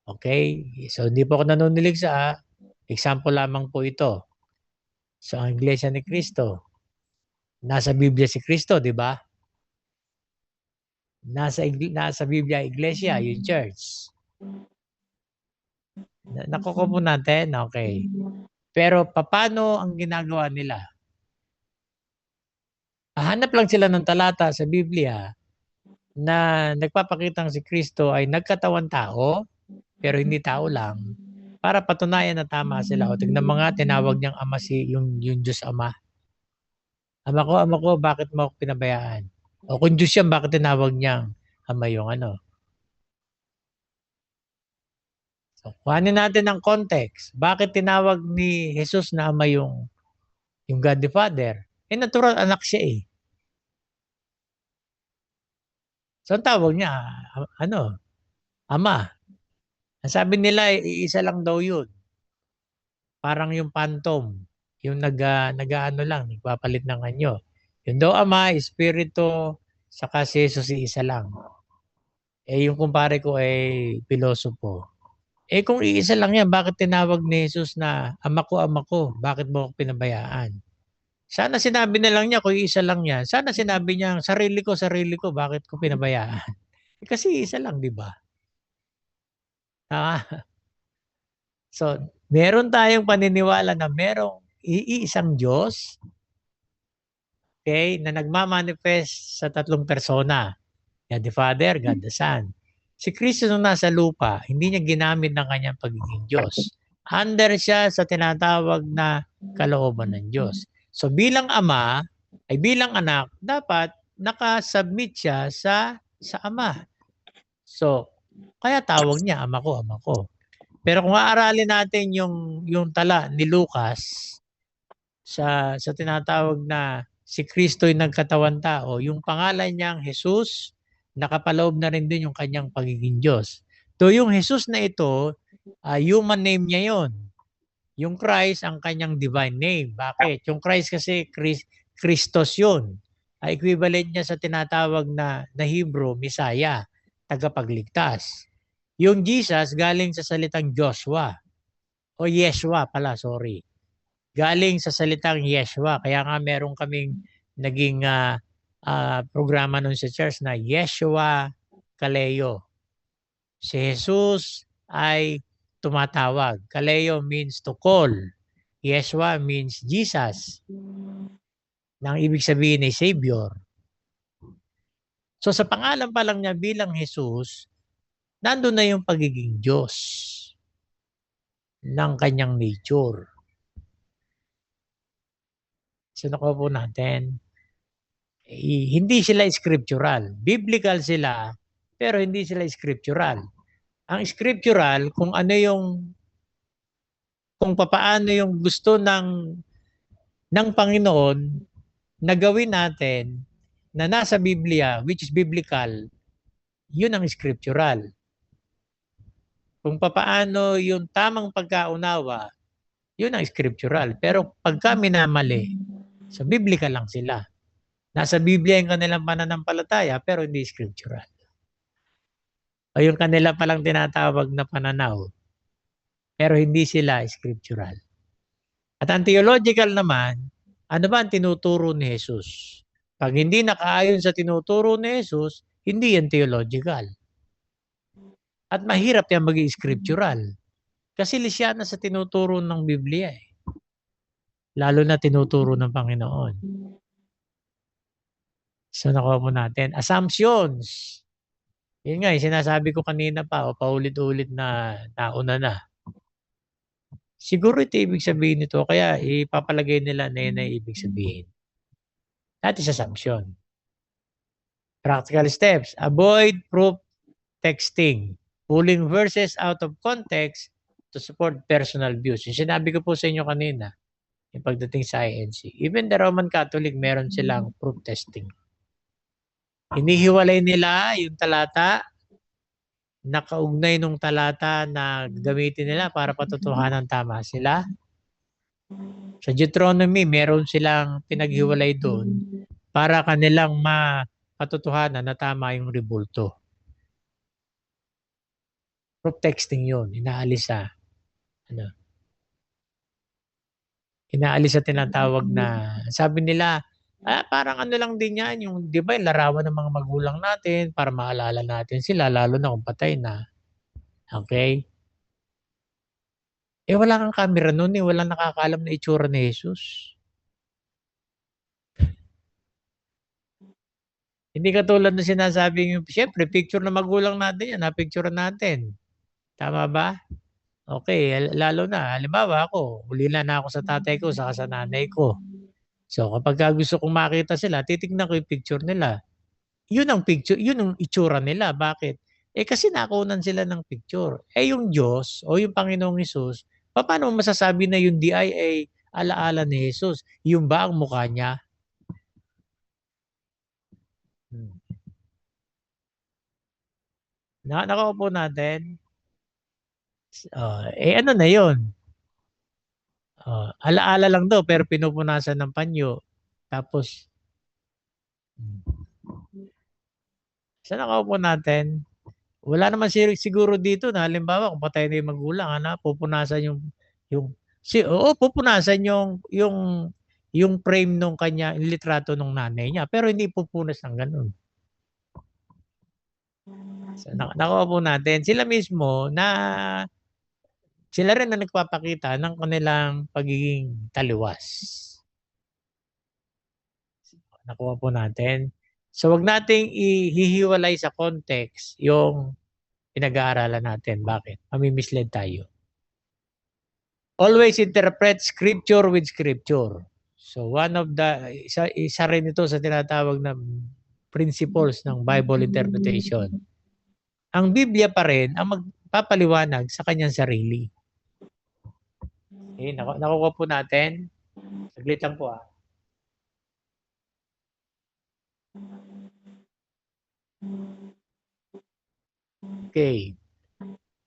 Okay? So hindi po ako nanunilig sa example lamang po ito. So ang Iglesia ni Cristo, nasa Biblia si Cristo, di ba? Nasa Biblia Iglesia, yung church. Nakuko po natin, okay. Pero paano ang ginagawa nila? Hanap lang sila ng talata sa Biblia na nagpapakitang si Kristo ay nagkatawan tao, pero hindi tao lang, para patunayan na tama sila. O tignan mga tinawag niyang ama yung Diyos Ama. Ama ko, bakit mo ako pinabayaan? O kung Diyos yan, bakit tinawag niyang ama yung ano? So, kuhanin natin ang context. Bakit tinawag ni Jesus na ama yung God the Father? Natural anak siya eh. So, ang tawag niya, ama. Ang sabi nila, iisa lang daw yun. Parang yung phantom. Yung nag-ano lang, nagpapalit ng anyo. Yung daw ama, espiritu, saka si Jesus iisa lang. Yung kumpare ko ay pilosopo. Kung iisa lang yan, bakit tinawag ni Jesus na ama ko, bakit mo ako pinabayaan? Sana sinabi na lang niya kung isa lang yan. Sana sinabi niya, sarili ko, bakit ko pinabayaan? Kasi isa lang, di ba? So, meron tayong paniniwala na merong iisang Diyos, okay, na nagmamanifest sa tatlong persona. God the Father, God the Son. Si Kristo nung nasa lupa, hindi niya ginamit ng kanyang pagiging Diyos. Under siya sa tinatawag na kalooban ng Diyos. So bilang ama, ay bilang anak, dapat nakasubmit siya sa ama. So, kaya tawag niya, ama ko. Pero kung aaralin natin yung tala ni Lucas sa tinatawag na si Kristo ay nagkatawan tao, yung pangalan niyang Jesus, nakapaloob na rin din yung kanyang pagiging Diyos. So yung Jesus na ito, human name niya yon. Yung Christ ang kanyang divine name. Bakit? Yung Christ kasi Christos yun. Equivalent niya sa tinatawag na Hebrew, Messiah, tagapagligtas. Yung Jesus galing sa salitang Joshua. O Yeshua pala, sorry. Galing sa salitang Yeshua. Kaya nga meron kaming naging programa nun sa church na Yeshua Kaleo. Si Jesus ay tumatawag. Kaleo means to call. Yeshua means Jesus. Nang ibig sabihin ay Savior. So sa pangalan pa lang niya bilang Jesus, nandun na yung pagiging Diyos ng kanyang nature. So nakuha po natin, hindi sila scriptural. Biblical sila, pero hindi sila scriptural. Ang scriptural, kung papaano yung gusto ng Panginoon na gawin natin na nasa Biblia, which is biblical, yun ang scriptural. Kung papaano yung tamang pagkaunawa, yun ang scriptural. Pero pagka minamali, sa biblical lang sila. Nasa Biblia yung kanilang pananampalataya, pero hindi scriptural. O yung kanila palang tinatawag na pananaw, pero hindi sila scriptural. At ang theological naman, ano ba ang tinuturo ni Jesus? Pag hindi nakaayon sa tinuturo ni Jesus, hindi yan theological. At mahirap yan maging scriptural. Kasi lisyana sa tinuturo ng Biblia eh. lalo na tinuturo ng Panginoon. So nakuha po natin. Assumptions. Yun nga, yung sinasabi ko kanina pa, o paulit-ulit na nauna na. Siguro ito ibig sabihin nito, kaya ipapalagay nila na yun ay ibig sabihin. That is assumption. Practical steps. Avoid proof texting. Pulling verses out of context to support personal views. Yung sinabi ko po sa inyo kanina, yung pagdating sa INC. Even the Roman Catholic, meron silang proof testing. Inihiwalay nila yung talata, nakaugnay nung talata na gamitin nila para patutuhanan tama sila. Sa Deuteronomy, meron silang pinaghiwalay doon para kanilang mapatutuhanan na tama yung rebulto. Proof texting yun. Inaalis sa tinatawag na, sabi nila, parang ano lang din yan, yung, di ba, yung larawan ng mga magulang natin para maalala natin sila, lalo na kung patay na. Okay? Wala kang camera noon eh. Walang nakakaalam na itsura ni Jesus. Hindi katulad na sinasabing, siyempre, picture na magulang natin yan, na-picture natin. Tama ba? Okay, lalo na, halimbawa ako, ulila na ako sa tatay ko, saka sa nanay ko. So, kapag gusto kong makita sila, titignan ko yung picture nila. Yun ang picture, yun ang itsura nila. Bakit? Kasi nakunan sila ng picture. Yung Diyos o yung Panginoong Hesus, paano mo masasabi na yung DI ay alaala ni Jesus? Yung ba ang mukha niya? Nakaupo natin. Ano na yun? Alaala lang daw pero pinupunasan ng panyo. Tapos, saan nakaupo natin? Wala naman siguro dito na halimbawa kung patay na yung magulang, pupunasan pupunasan yung frame nung kanya, yung litrato nung nanay niya. Pero hindi pupunas ng ganun. So, nakaupo natin. Sila mismo sila rin na nagpapakita ng kanilang pagiging taliwas. Nakuha po natin. So wag nating ihihiwalay sa context yung pinag-aaralan natin. Bakit? Mamimislead tayo. Always interpret scripture with scripture. So one of the, isa rin ito sa tinatawag na principles ng Bible interpretation. Ang Biblia pa rin ang magpapaliwanag sa kanyang sarili. Nakuha po natin. Saglit lang po . Okay.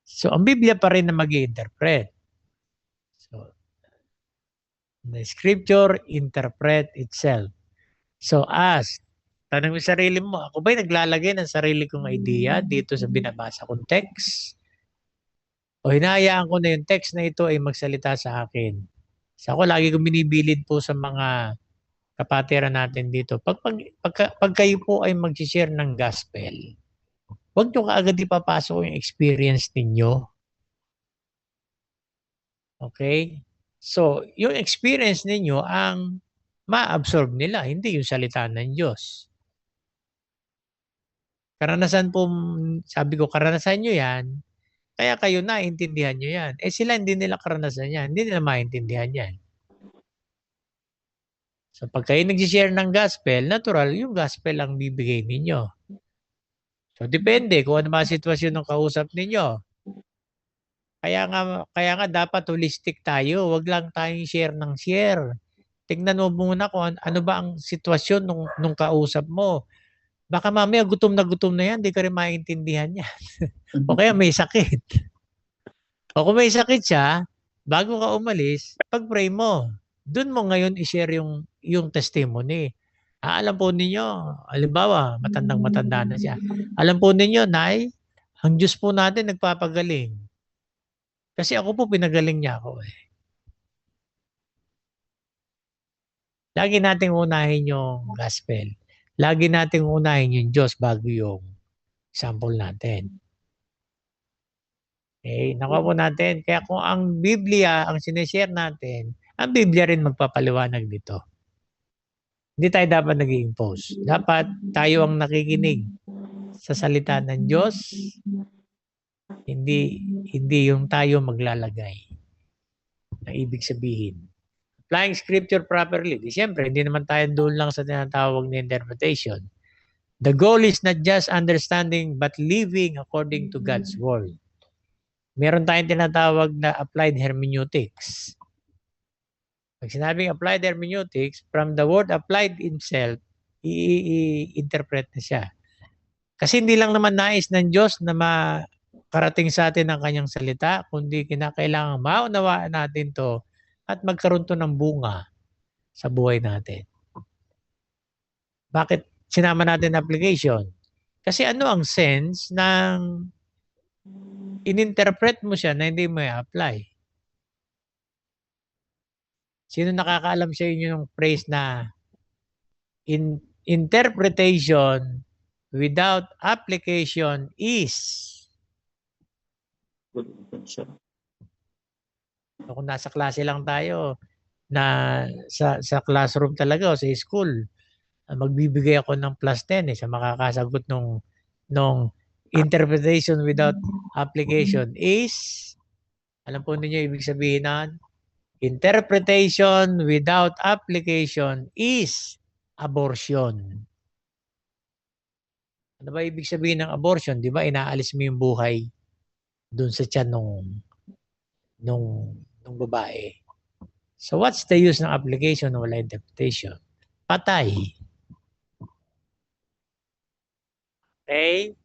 So, ang Biblia pa rin na mag-i-interpret. So, the scripture interpret itself. So, tanong mo sarili mo, ako ba'y naglalagay ng sarili kong idea dito sa binabasa kong text? O hinahayaan ko na yung text na ito ay magsalita sa akin? So, ako lagi kong binibilid po sa mga kapatiran natin dito. Pag kayo po ay mag-share ng gospel, huwag nyo kaagad ipapasok yung experience ninyo. Okay? So, yung experience ninyo ang ma-absorb nila, hindi yung salita ng Diyos. Karanasan po, sabi ko, karanasan nyo yan, kaya kayo naintindihan nyo yan. Sila hindi nila karanasan yan, hindi nila maintindihan yan. So, pag kayo nag-share ng gospel, natural, yung gospel ang bibigay ninyo. So, depende kung ano mga sitwasyon ng kausap ninyo. Kaya nga dapat holistic tayo. Wag lang tayong share ng share. Tingnan mo muna kung ano ba ang sitwasyon nung kausap mo. Baka mamaya gutom na yan, di ka rin maintindihan yan. O kaya may sakit. O kung may sakit siya, bago ka umalis, pag-pray mo. Doon mo ngayon i-share yung testimony. Alam po ninyo, halimbawa, matandang-matanda na siya. Alam po ninyo, Nay, ang Diyos po natin nagpapagaling. Kasi ako po, pinagaling niya ako . Lagi nating unahin yung gospel. Lagi nating unahin yung Diyos bago yung sample natin. Okay, nakuha po natin. Kaya kung ang Biblia, ang sinishare natin, Ang Biblia rin magpapaliwanag dito. Hindi tayo dapat nag-i-impose. Dapat tayo ang nakikinig sa salita ng Diyos, hindi yung tayo maglalagay ng ibig sabihin. Applying scripture properly. Di siyempre, hindi naman tayo doon lang sa tinatawag na interpretation. The goal is not just understanding but living according to God's word. Meron tayong tinatawag na applied hermeneutics. Pag sinabing applied hermeneutics, from the word applied himself, i-interpret na siya. Kasi hindi lang naman nais ng Diyos na makarating sa atin ang kanyang salita, kundi kinakailangan maunawaan natin to at magkaroon to ng bunga sa buhay natin. Bakit sinama natin application? Kasi ano ang sense ng ininterpret mo siya na hindi mo i-apply? Sino nakakaalam sa inyo ng phrase na interpretation without application is? So, kung nasa klase lang tayo na sa classroom talaga o sa school, magbibigay ako ng +10 sa makakasagot nung interpretation without application is, alam po ninyo ibig sabihin na interpretation without application is abortion. Ano ba ibig sabihin ng abortion? Di ba inaalis mo yung buhay dun sa tiyan nung babae. So what's the use ng application wala interpretation? Patay. Okay?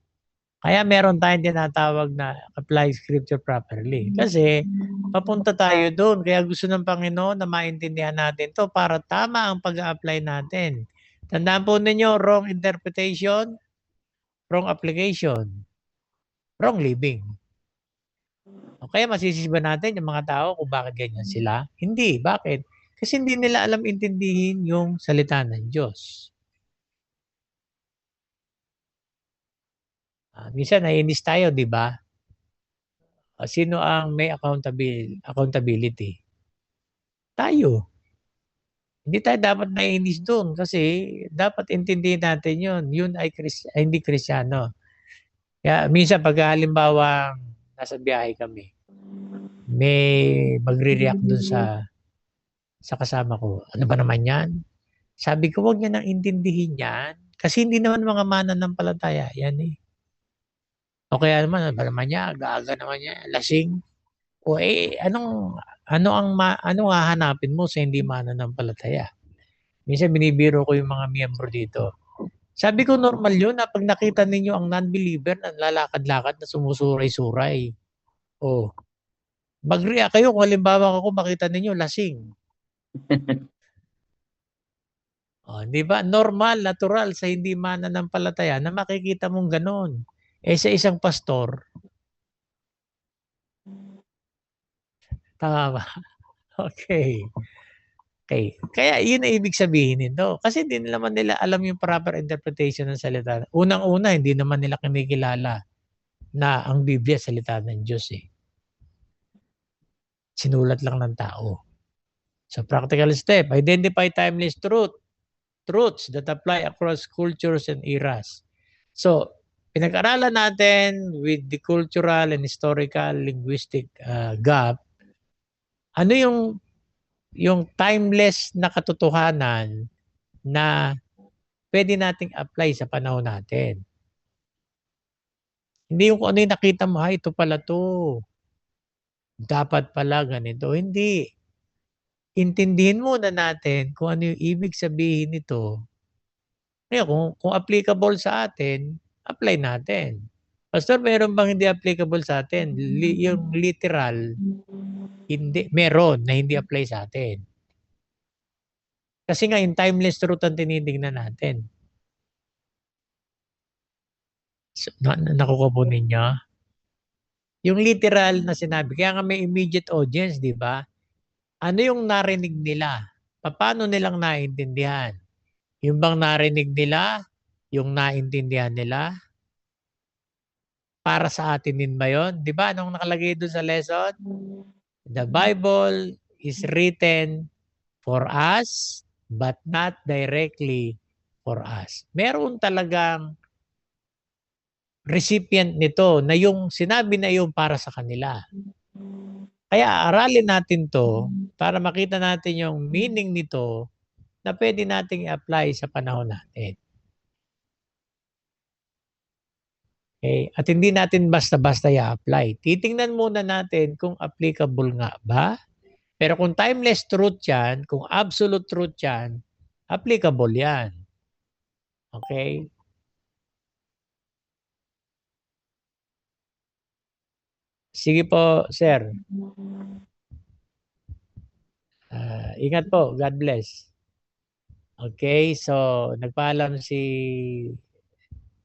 Kaya meron tayong tinatawag na apply scripture properly. Kasi papunta tayo doon. Kaya gusto ng Panginoon na maintindihan natin to para tama ang pag-a-apply natin. Tandaan po ninyo, wrong interpretation, wrong application, wrong living. O kaya masisisiba natin yung mga tao kung bakit ganyan sila? Hindi. Bakit? Kasi hindi nila alam intindihin yung salita ng Diyos. Minsan naiinis tayo, di ba? Sino ang may accountability? Tayo. Hindi tayo dapat naiinis doon kasi dapat intindihin natin yun. Yun ay hindi Kristiyano. Kaya minsan pag halimbawa nasa biyahe kami, may magre-react doon sa kasama ko. Ano ba naman yan? Sabi ko, huwag niya nang intindihin yan. Kasi hindi naman mga mananampalataya. Yan eh. O kaya naman, ano ba naman niya? Gaaga naman niya. Lasing. O anong hahanapin mo sa hindi mananampalataya? Minsan binibiro ko yung mga miyembro dito. Sabi ko normal yun na pag nakita ninyo ang non-believer na lalakad-lakad na sumusuray-suray. O, mag-react kayo kung halimbawa ako makita ninyo lasing. Di ba? Normal, natural sa hindi mananampalataya na makikita mong ganon. Sa isang pastor, tama ba? Okay. Kaya yun ang ibig sabihin nito. Kasi hindi naman nila alam yung proper interpretation ng salita. Unang-una, hindi naman nila kinikilala na ang Biblia salita ng Diyos eh. Sinulat lang ng tao. So practical step, identify timeless truths that apply across cultures and eras. So, pinag-aralan natin with the cultural and historical linguistic gap, ano yung timeless na katotohanan na pwede nating apply sa panahon natin. Hindi yung kung ano yung nakita mo, ito pala to. Dapat pala ganito. Hindi. Intindihin muna natin kung ano yung ibig sabihin nito. Kaya kung applicable sa atin, apply natin. Pastor, meron bang hindi applicable sa atin? Yung literal, hindi. Meron na hindi apply sa atin. Kasi nga, yung timeless truth ang tinitingnan natin. So, nakuha po ninyo? Yung literal na sinabi, kaya nga may immediate audience, di ba? Ano yung narinig nila? Paano nilang naintindihan? Yung bang narinig nila, yung naintindihan nila, para sa atin din ba yun? Di ba? Anong nakalagay doon sa lesson? The Bible is written for us, but not directly for us. Meron talagang recipient nito na yung sinabi na yung para sa kanila. Kaya aralin natin to para makita natin yung meaning nito na pwede nating i-apply sa panahon natin. Okay? At hindi natin basta-basta i-apply. Titingnan muna natin kung applicable nga ba. Pero kung timeless truth yan, kung absolute truth yan, applicable yan. Okay? Sige po, sir. Ingat po. God bless. Okay, so nagpaalam si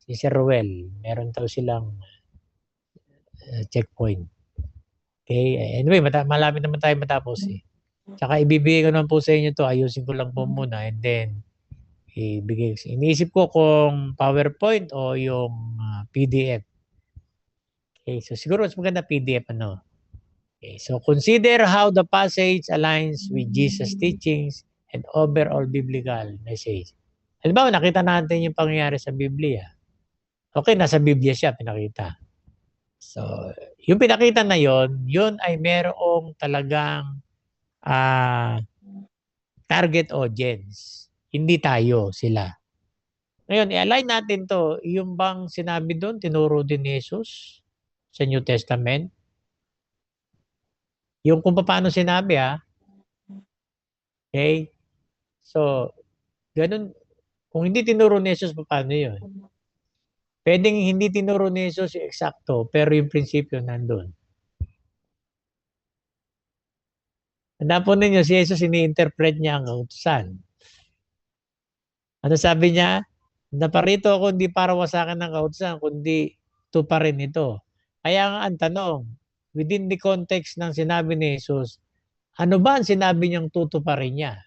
Sir Ruel. Meron daw silang checkpoint. Okay, anyway, malapit naman tayo matapos eh. Tsaka ibibigay ko naman po sa inyo to, ayusin ko lang po muna and then iniisip ko kung PowerPoint o yung PDF. Okay, so siguro mas maganda PDF ano. Okay, so consider how the passage aligns with Jesus' teachings and overall biblical message. Halimbawa, nakita natin yung pangyayari sa Biblia. Okay, nasa Biblia siya pinakita. So, yung pinakita na yun ay merong talagang target audience. Hindi tayo, sila. Ngayon, i-align natin to. Yung bang sinabi doon, tinuro din ni Jesus sa New Testament. Yung kung paano sinabi Okay? So, ganun. Kung hindi tinuro ni Jesus, paano yun? Pwedeng hindi tinuro ni Jesus yung eksakto, pero yung prinsipyo nandun. Tandaan po ninyo, si Jesus ini-interpret niya ang kautusan. Ano sabi niya? Naparito ako hindi para wasakan ng kautusan, kundi tuparin ito. Kaya nga ang tanong, within the context ng sinabi ni Jesus, ano ba ang sinabi niyang tutuparin niya?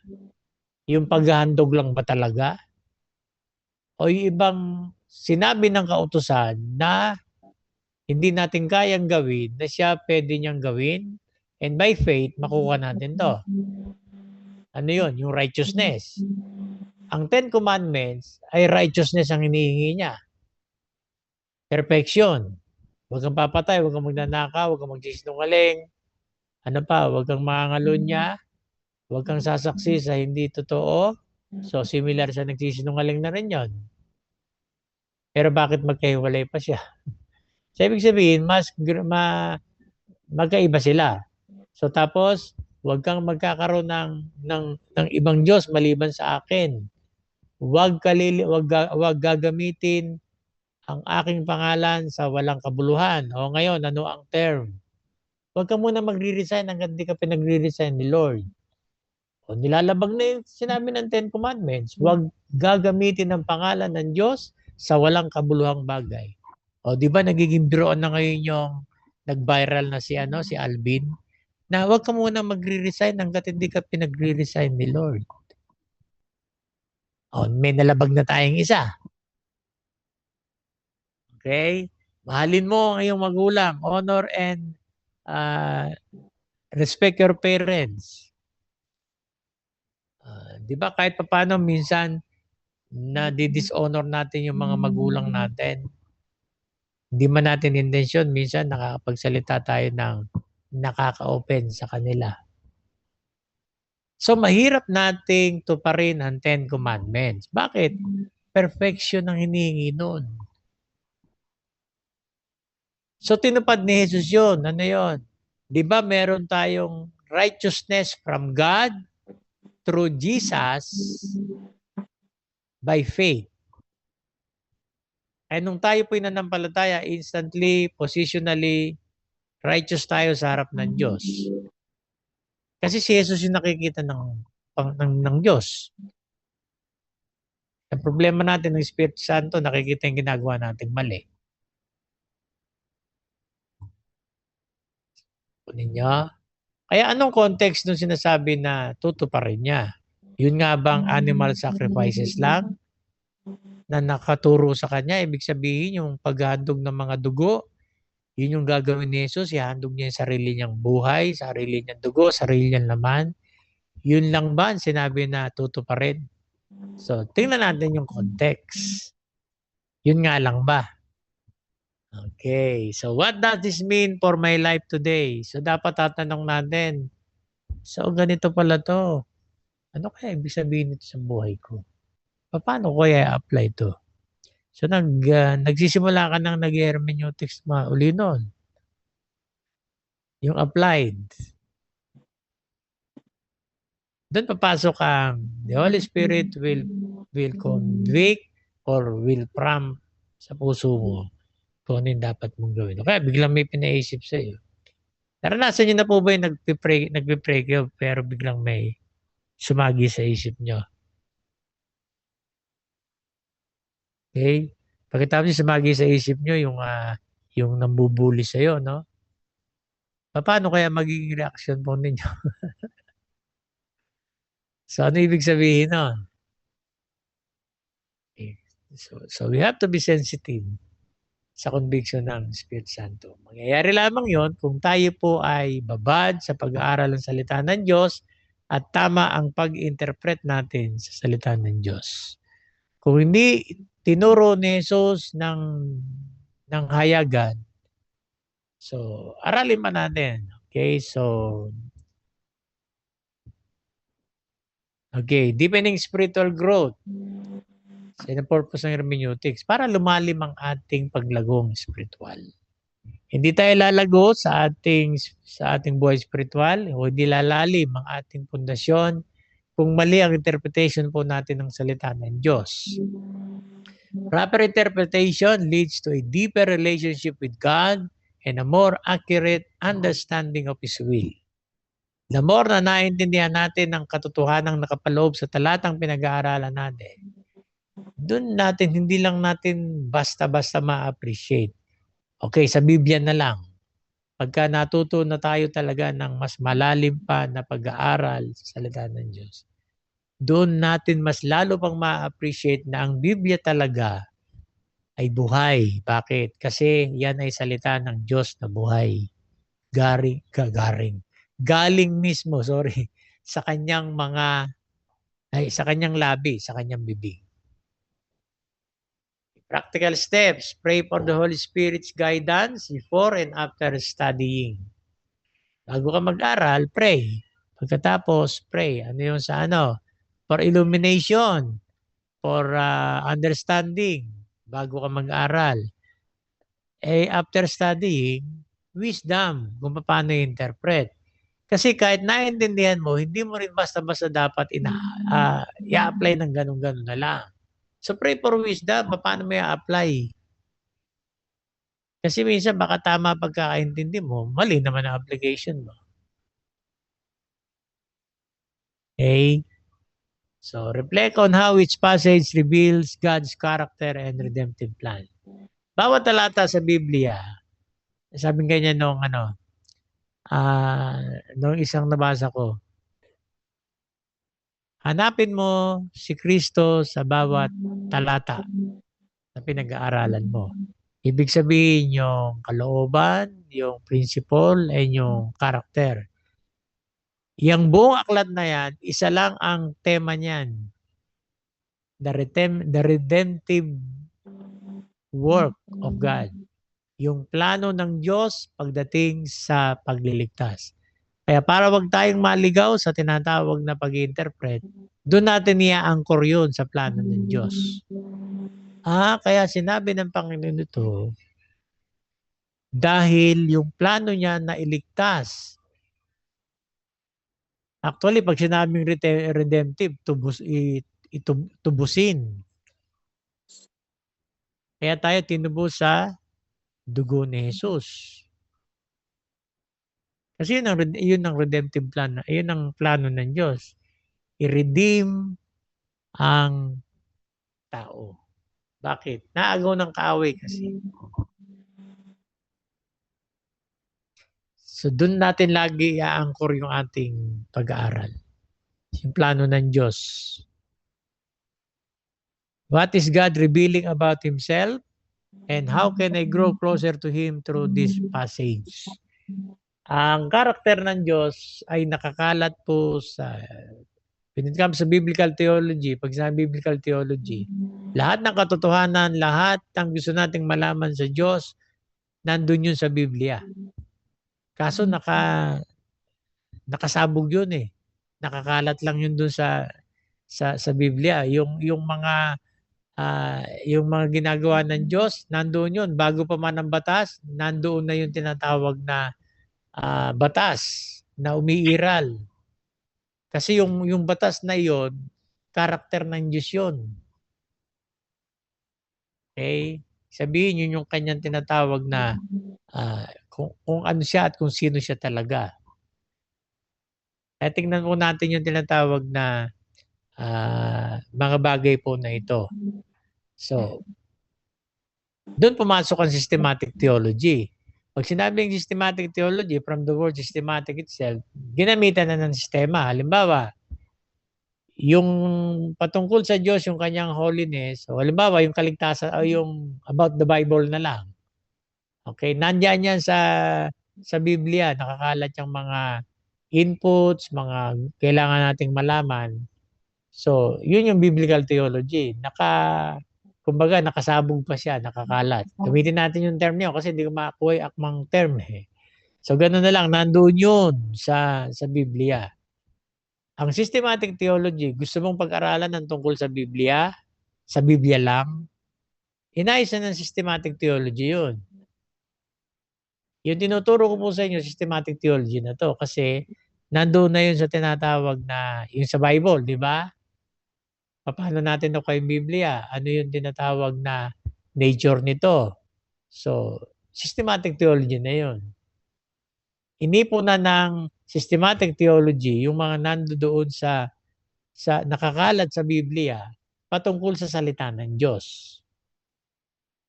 Yung paghahandog lang ba talaga? O yung ibang sinabi ng kautusan na hindi natin kayang gawin, na siya pwede niyang gawin, and by faith, makuha natin to. Ano yun? Yung righteousness. Ang Ten Commandments ay righteousness ang hinihingi niya. Perfection. Huwag kang papatay, huwag kang magnanakaw, huwag kang magsisinungaling. Ano pa? Huwag kang mangangalunya. Huwag kang sasaksi sa hindi totoo. So, similar sa nagsisinungaling na rin yon. Pero bakit magkahiwalay pa siya? So, ibig sabihin, magkaiba sila. So, tapos, huwag kang magkakaroon ng ibang Diyos maliban sa akin. Huwag gagamitin ang aking pangalan sa walang kabuluhan. O ngayon, ano ang term? Huwag ka muna magre-resign hanggang di ka pinagre-resign ni Lord. O nilalabag na yung sinabi ng Ten Commandments. Huwag gagamitin ang pangalan ng Diyos sa walang kabuluhang bagay. O di ba nagiging biroan na ngayon yung nag-viral na si Alvin? Na huwag ka muna magre-resign hanggat hindi ka pinagre-resign ni Lord. O, may nalabag na tayong isa. Okay? Mahalin mo ang iyong magulang. Honor and respect your parents. Di ba kahit paano minsan na dishonor natin yung mga magulang natin. Hindi man natin intensyon, minsan nakakapagsalita tayo ng nakaka-open sa kanila. So mahirap nating tuparin ang Ten Commandments. Bakit? Perfection ang hinihingi nun. So tinupad ni Jesus yun. Ano yun? Di ba meron tayong righteousness from God through Jesus by faith. Ay nung tayo po'y nanampalataya, instantly, positionally, righteous tayo sa harap ng Diyos. Kasi si Jesus yung nakikita ng Diyos. Ang problema natin ng Espiritu Santo, nakikita yung ginagawa natin mali. Ninyo? Kaya anong context nung sinasabi na tutuparin niya? Yun nga bang animal sacrifices lang na nakaturo sa kanya? Ibig sabihin yung paghandog ng mga dugo, Yun yung gagawin ni Jesus. Ihandog niya yung sarili niyang buhay, sarili niyang dugo, sarili niyang laman. Yun lang ba ang sinabi na tutuparin? So, tingnan natin yung context. Yun nga lang ba? Okay. So, what does this mean for my life today? So, dapat tatanong natin. So, ganito pala to. Ano kaya ibig sabihin nito sa buhay ko? Paano ko kaya i-apply to? So, nagsisimula ka ng nag-hermeneutics uli nun. Yung applied. Doon papasok ang the Holy Spirit will convict or will prompt sa puso mo kung ano yung dapat mong gawin. Kaya biglang may pinaisip sa iyo. Naranasan niyo na po ba yung nagpipray kayo pero biglang may sumagi sa isip niyo? Okay? Pagkatapos sumagi sa isip niyo yung nambubuli sa iyo, no? Paano kaya magiging reaction po ninyo? So ano ibig sabihin nun? Okay. So we have to be sensitive sa conviction ng Espiritu Santo. Mangyayari lamang yon kung tayo po ay babad sa pag-aaral ng salita ng Diyos at tama ang pag-interpret natin sa salita ng Diyos. Kung hindi tinuro ni Jesus ng hayagan, so aralin man natin. Okay, so deepening spiritual growth. So, yun ang purpose ng hermeneutics para lumalim ang ating paglagong spiritual. Hindi tayo lalago sa ating buhay spiritual o hindi lalalim ang ating pundasyon kung mali ang interpretation po natin ng salita ng Diyos. Proper interpretation leads to a deeper relationship with God and a more accurate understanding of His will. The more na naintindihan natin ang katotohanang nakapaloob sa talatang pinag-aaralan natin, doon natin, hindi lang natin basta-basta ma-appreciate. Okay, sa Biblia na lang. Pagka natuto na tayo talaga ng mas malalim pa na pag-aaral sa salita ng Diyos, doon natin mas lalo pang ma-appreciate na ang Biblia talaga ay buhay. Bakit? Kasi yan ay salita ng Diyos na buhay. Galing mismo, sa kanyang sa kanyang labi, sa kanyang bibig. Practical steps. Pray for the Holy Spirit's guidance before and after studying. Bago ka mag-aral, pray. Pagkatapos, pray. Ano yung sa ano? For illumination. For understanding. Bago ka mag-aral. After studying, wisdom. Kung paano i-interpret. Kasi kahit naiintindihan mo, hindi mo rin basta-basta dapat i-apply ng ganun-ganun na lang. So pray for wisdom, paano mo i-apply? Kasi minsan baka tama pagkakaintindi mo, mali naman ang application mo. Okay? So reflect on how each passage reveals God's character and redemptive plan. Bawat talata sa Biblia, sabi ganyan nung isang nabasa ko, hanapin mo si Kristo sa bawat talata na pinag-aaralan mo. Ibig sabihin yung kalooban, yung principle, and yung character. Yung buong aklat na yan, isa lang ang tema niyan. The redemptive work of God. Yung plano ng Diyos pagdating sa pagliligtas. Kaya para wag tayong maligaw sa tinatawag na pag-interpret, doon natin i-anchor yun sa plano ng Diyos. Kaya sinabi ng Panginoon ito, dahil yung plano niya na iligtas. Actually, pag sinabing redemptive, tubusin. Kaya tayo tinubos sa dugo ni Jesus. Kasi yun ang redemptive plan. Yun ang plano ng Diyos. I-redeem ang tao. Bakit? Naagaw ng kaaway kasi. So doon natin lagi i-anchor yung ating pag-aaral. Yung plano ng Diyos. What is God revealing about Himself? And how can I grow closer to Him through this passage? Ang karakter ng Diyos ay nakakalat po sa, when it comes sa biblical theology, pag sa biblical theology, lahat ng katotohanan, lahat ng gusto nating malaman sa Diyos, nandun yun sa Biblia. Kaso nakasabog yun eh. Nakakalat lang yun dun sa Biblia. Yung mga ginagawa ng Diyos, nandoon yun. Bago pa man ang batas, nandoon na yung tinatawag na batas na umiiral. Kasi yung batas na yon, karakter ng Diyos yun. Okay? Sabihin yun yung kanyang tinatawag na kung ano siya at kung sino siya talaga. Kaya tingnan po natin yung tinatawag na mga bagay po na ito. So, doon pumasok ang systematic theology. Pag sinabing systematic theology, from the word systematic itself, ginamitan na ng sistema. Halimbawa, yung patungkol sa Diyos, yung kanyang holiness, o halimbawa, yung kaligtasan, o yung about the Bible na lang. Okay, nandiyan yan sa Biblia, nakakalat yung mga inputs, mga kailangan nating malaman. So, yun yung biblical theology. Kumbaga, nakasabog pa siya, nakakalat. Gamitin natin yung term niyo kasi hindi ko makakuha yung akmang term eh. So, gano'n na lang, nandoon yun sa Biblia. Ang systematic theology, gusto mong pag-aralan ng tungkol sa Biblia lang, inayos na ng systematic theology yun. Yung tinuturo ko po sa inyo, systematic theology na to kasi nandoon na yun sa tinatawag na, yung sa Bible, di ba? Paano natin nakuha yung Biblia? Ano yung tinatawag na nature nito? So, systematic theology na yun. Inipo na ng systematic theology yung mga nandoon sa nakakalat sa Biblia patungkol sa salita ng Diyos.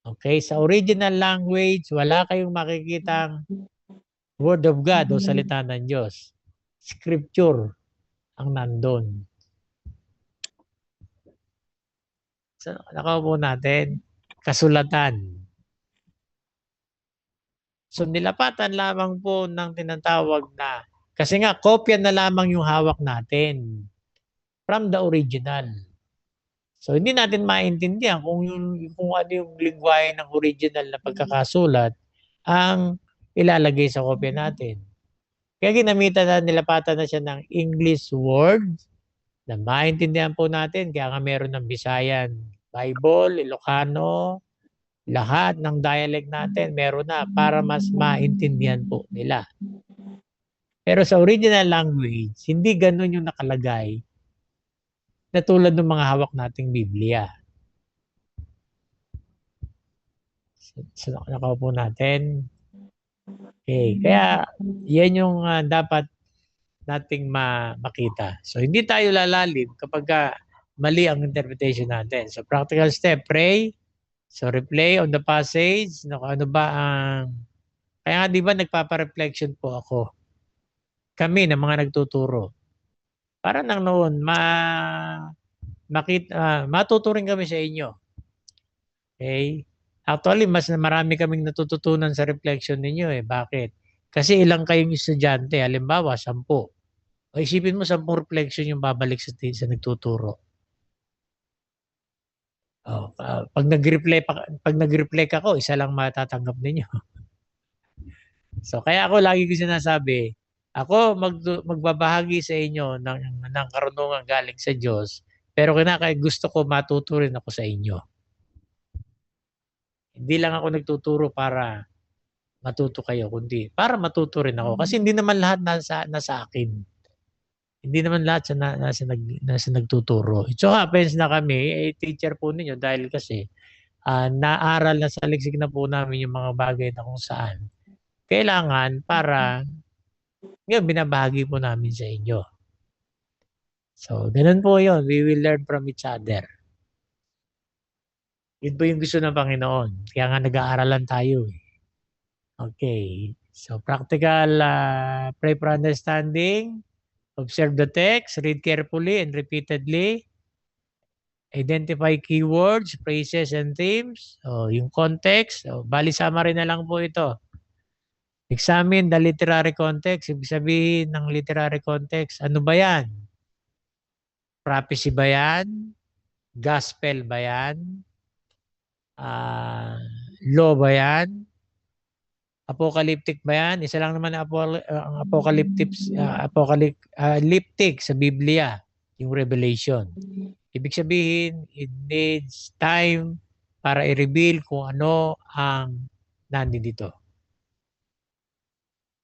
Okay, sa original language, wala kayong makikitang Word of God o salita ng Diyos. Scripture ang nandun. So, nakaupo natin, kasulatan. So, nilapatan lamang po ng tinatawag na, kasi nga, kopya na lamang yung hawak natin from the original. So, hindi natin maintindihan kung ano yung lingwahe ng original na pagkakasulat ang ilalagay sa kopya natin. Kaya ginamitan na, nilapatan na siya ng English word na maintindihan po natin. Kaya nga meron ng Bisayan Bible, Ilocano, lahat ng dialect natin meron na para mas maintindihan po nila. Pero sa original language, hindi ganun yung nakalagay na tulad ng mga hawak nating Biblia. So, nakaupo natin. Okay, kaya yan yung dapat nating makita. So, hindi tayo lalalim kapag mali ang interpretation natin. So, practical step, pray. So, replay on the passage. Ano ba ang... Kaya nga, di ba, nagpapa-reflection po ako. Kami na mga nagtuturo. Para nang noon, matuturing kami sa inyo. Okay? Actually, mas marami kaming natututunan sa reflection ninyo eh. Bakit? Kasi ilang kayong estudyante, halimbawa, 10. O isipin mo, 10 reflection yung babalik sa nagtuturo. Oh, pag nag-reflect ako, isa lang matatanggap ninyo. So kaya ako lagi ko sinasabi, ako magbabahagi sa inyo ng karunungan galing sa Diyos, pero gusto ko matuto rin ako sa inyo. Hindi lang ako nagtuturo para matuto kayo, kundi para matuto rin ako. Kasi hindi naman lahat nasa akin. Hindi naman lahat nasa nagtuturo. It so happens na kami, teacher po ninyo dahil kasi naaral na sa liksik na po namin yung mga bagay na kung saan kailangan para ngayon binabahagi po namin sa inyo. So, ganun po yun. We will learn from each other. Yun po yung gusto ng Panginoon. Kaya nga nag-aaralan tayo. Okay. So, practical, pray for understanding. Observe the text. Read carefully and repeatedly. Identify keywords, phrases, and themes. O, yung context. O, bali summary na lang po ito. Examine the literary context. Ibig sabihin ng literary context, ano ba yan? Prophecy ba yan? Gospel ba yan? Law ba yan? Apocalyptic ba yan? Isa lang naman ang apocalyptic sa Biblia, yung Revelation. Ibig sabihin, it needs time para i-reveal kung ano ang nandito.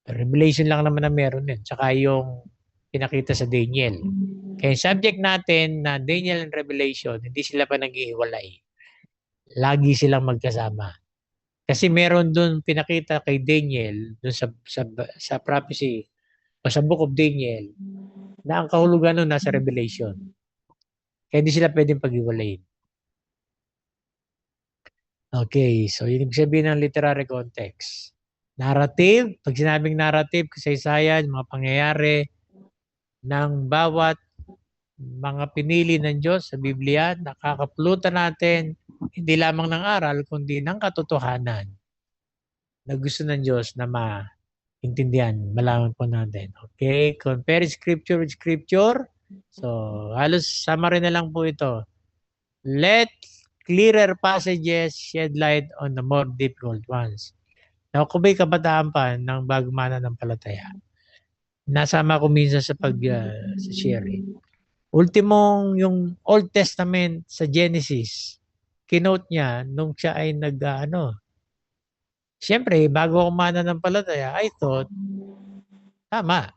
Revelation lang naman na meron din. Tsaka yung pinakita sa Daniel. Kaya subject natin na Daniel and Revelation, hindi sila pa nag-ihiwalay. Lagi silang magkasama. Kasi meron doon pinakita kay Daniel doon sa prophecy o sa book of Daniel na ang kahulugan doon nasa Revelation. Kaya hindi sila pwedeng pag-iwalayin. Okay, so yun ibig sabihin ng literary context. Narrative, pag sinabing narrative, kasaysayan, mga pangyayari ng bawat mga pinili ng Diyos sa Biblia, nakakapulutan natin hindi lamang ng aral, kundi ng katotohanan na gusto ng Diyos na maintindihan, malaman po natin. Okay, compare scripture with scripture. So, halos summary na lang po ito. Let clearer passages shed light on the more difficult ones. Now, kung may kabataan pa ng bagong mananampalataya, nasama ko minsan sa sa sharing. Ultimong yung Old Testament sa Genesis, kinote niya nung siya ay siyempre, bago ako mananampalataya, I thought, tama.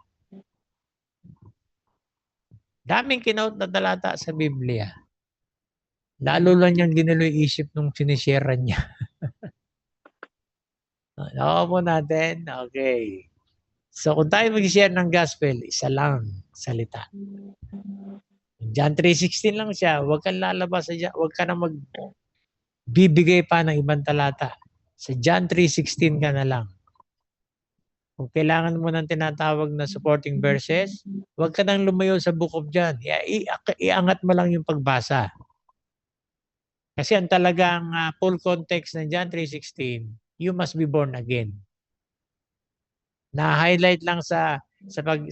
Daming kinote na talata sa Biblia. Lalo lang niyang ginuloy isip nung sinishare niya. Nako po natin. Okay. So, kung tayo mag-share ng gospel, isa lang salita. John 3:16 lang siya. Huwag kang lalabas sa huwag ka na magbibigay pa ng ibang talata. Sa John 3:16 ka na lang. Kung kailangan mo ng tinatawag na supporting verses, huwag ka nang lumayo sa book of John. Iangat mo lang yung pagbasa. Kasi ang talagang full context ng John 3:16, you must be born again. Na-highlight lang sa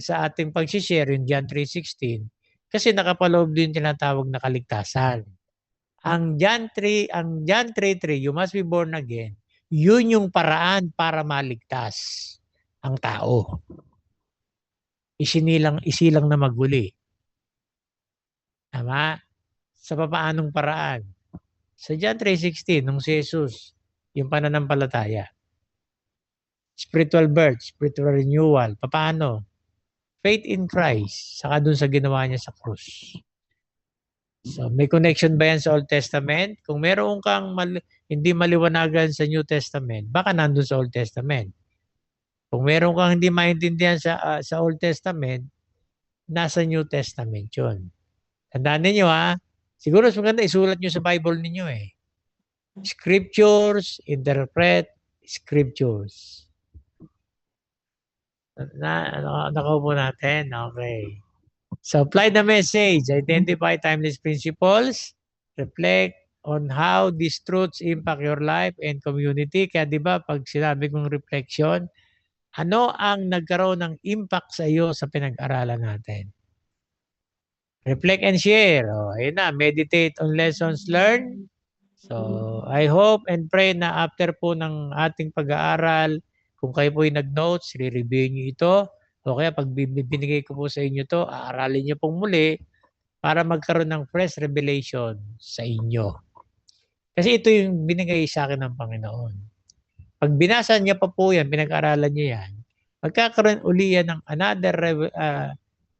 ating pag-share yung John 3:16 kasi nakapaloob din tinatawag na kaligtasan. Ang John 3:3, you must be born again. Yun yung paraan para maligtas ang tao. Isilang na maguli. Tama? Sa papaanong paraan? Sa John 3:16, nung si Jesus, yung pananampalataya. Spiritual birth, spiritual renewal. Paano? Faith in Christ, saka dun sa ginawa niya sa krus. So, may connection ba yan sa Old Testament? Kung meron kang hindi maliwanagan sa New Testament, baka nandun sa Old Testament. Kung meron kang hindi maintindihan sa Old Testament, nasa New Testament yun. Tandaan ninyo siguro mas maganda isulat nyo sa Bible ninyo Scriptures, interpret Scriptures. Nakaupo natin. Okay. So apply the message. Identify timeless principles. Reflect on how these truths impact your life and community. Kaya di ba pag sinabi kong reflection, ano ang nagkaroon ng impact sa iyo sa pinag-aralan natin? Reflect and share. Ayun na, meditate on lessons learned. So I hope and pray na after po ng ating pag-aaral, kung kayo po yung nag-notes, re-review nyo ito. O kaya pag binigay ko po sa inyo to, aaralin nyo pong muli para magkaroon ng fresh revelation sa inyo. Kasi ito yung binigay sa akin ng Panginoon. Pag binasa niya pa po yan, pinag-aralan niya yan, magkakaroon uli yan ng another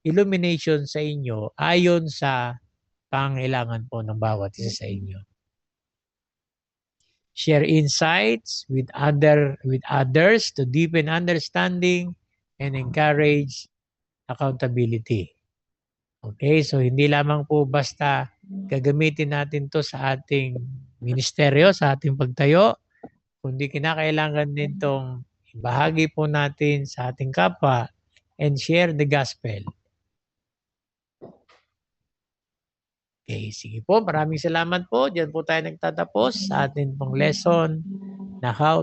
illumination sa inyo ayon sa pangailangan po ng bawat isa sa inyo. Share insights with others to deepen understanding and encourage accountability. Okay, so hindi lamang po basta gagamitin natin to sa ating ministeryo, sa ating pagtayo, kundi kinakailangan din tong ibahagi po natin sa ating kapwa and share the gospel. Okay, sige po. Maraming salamat po. Diyan po tayo nagtatapos sa atin pong lesson na how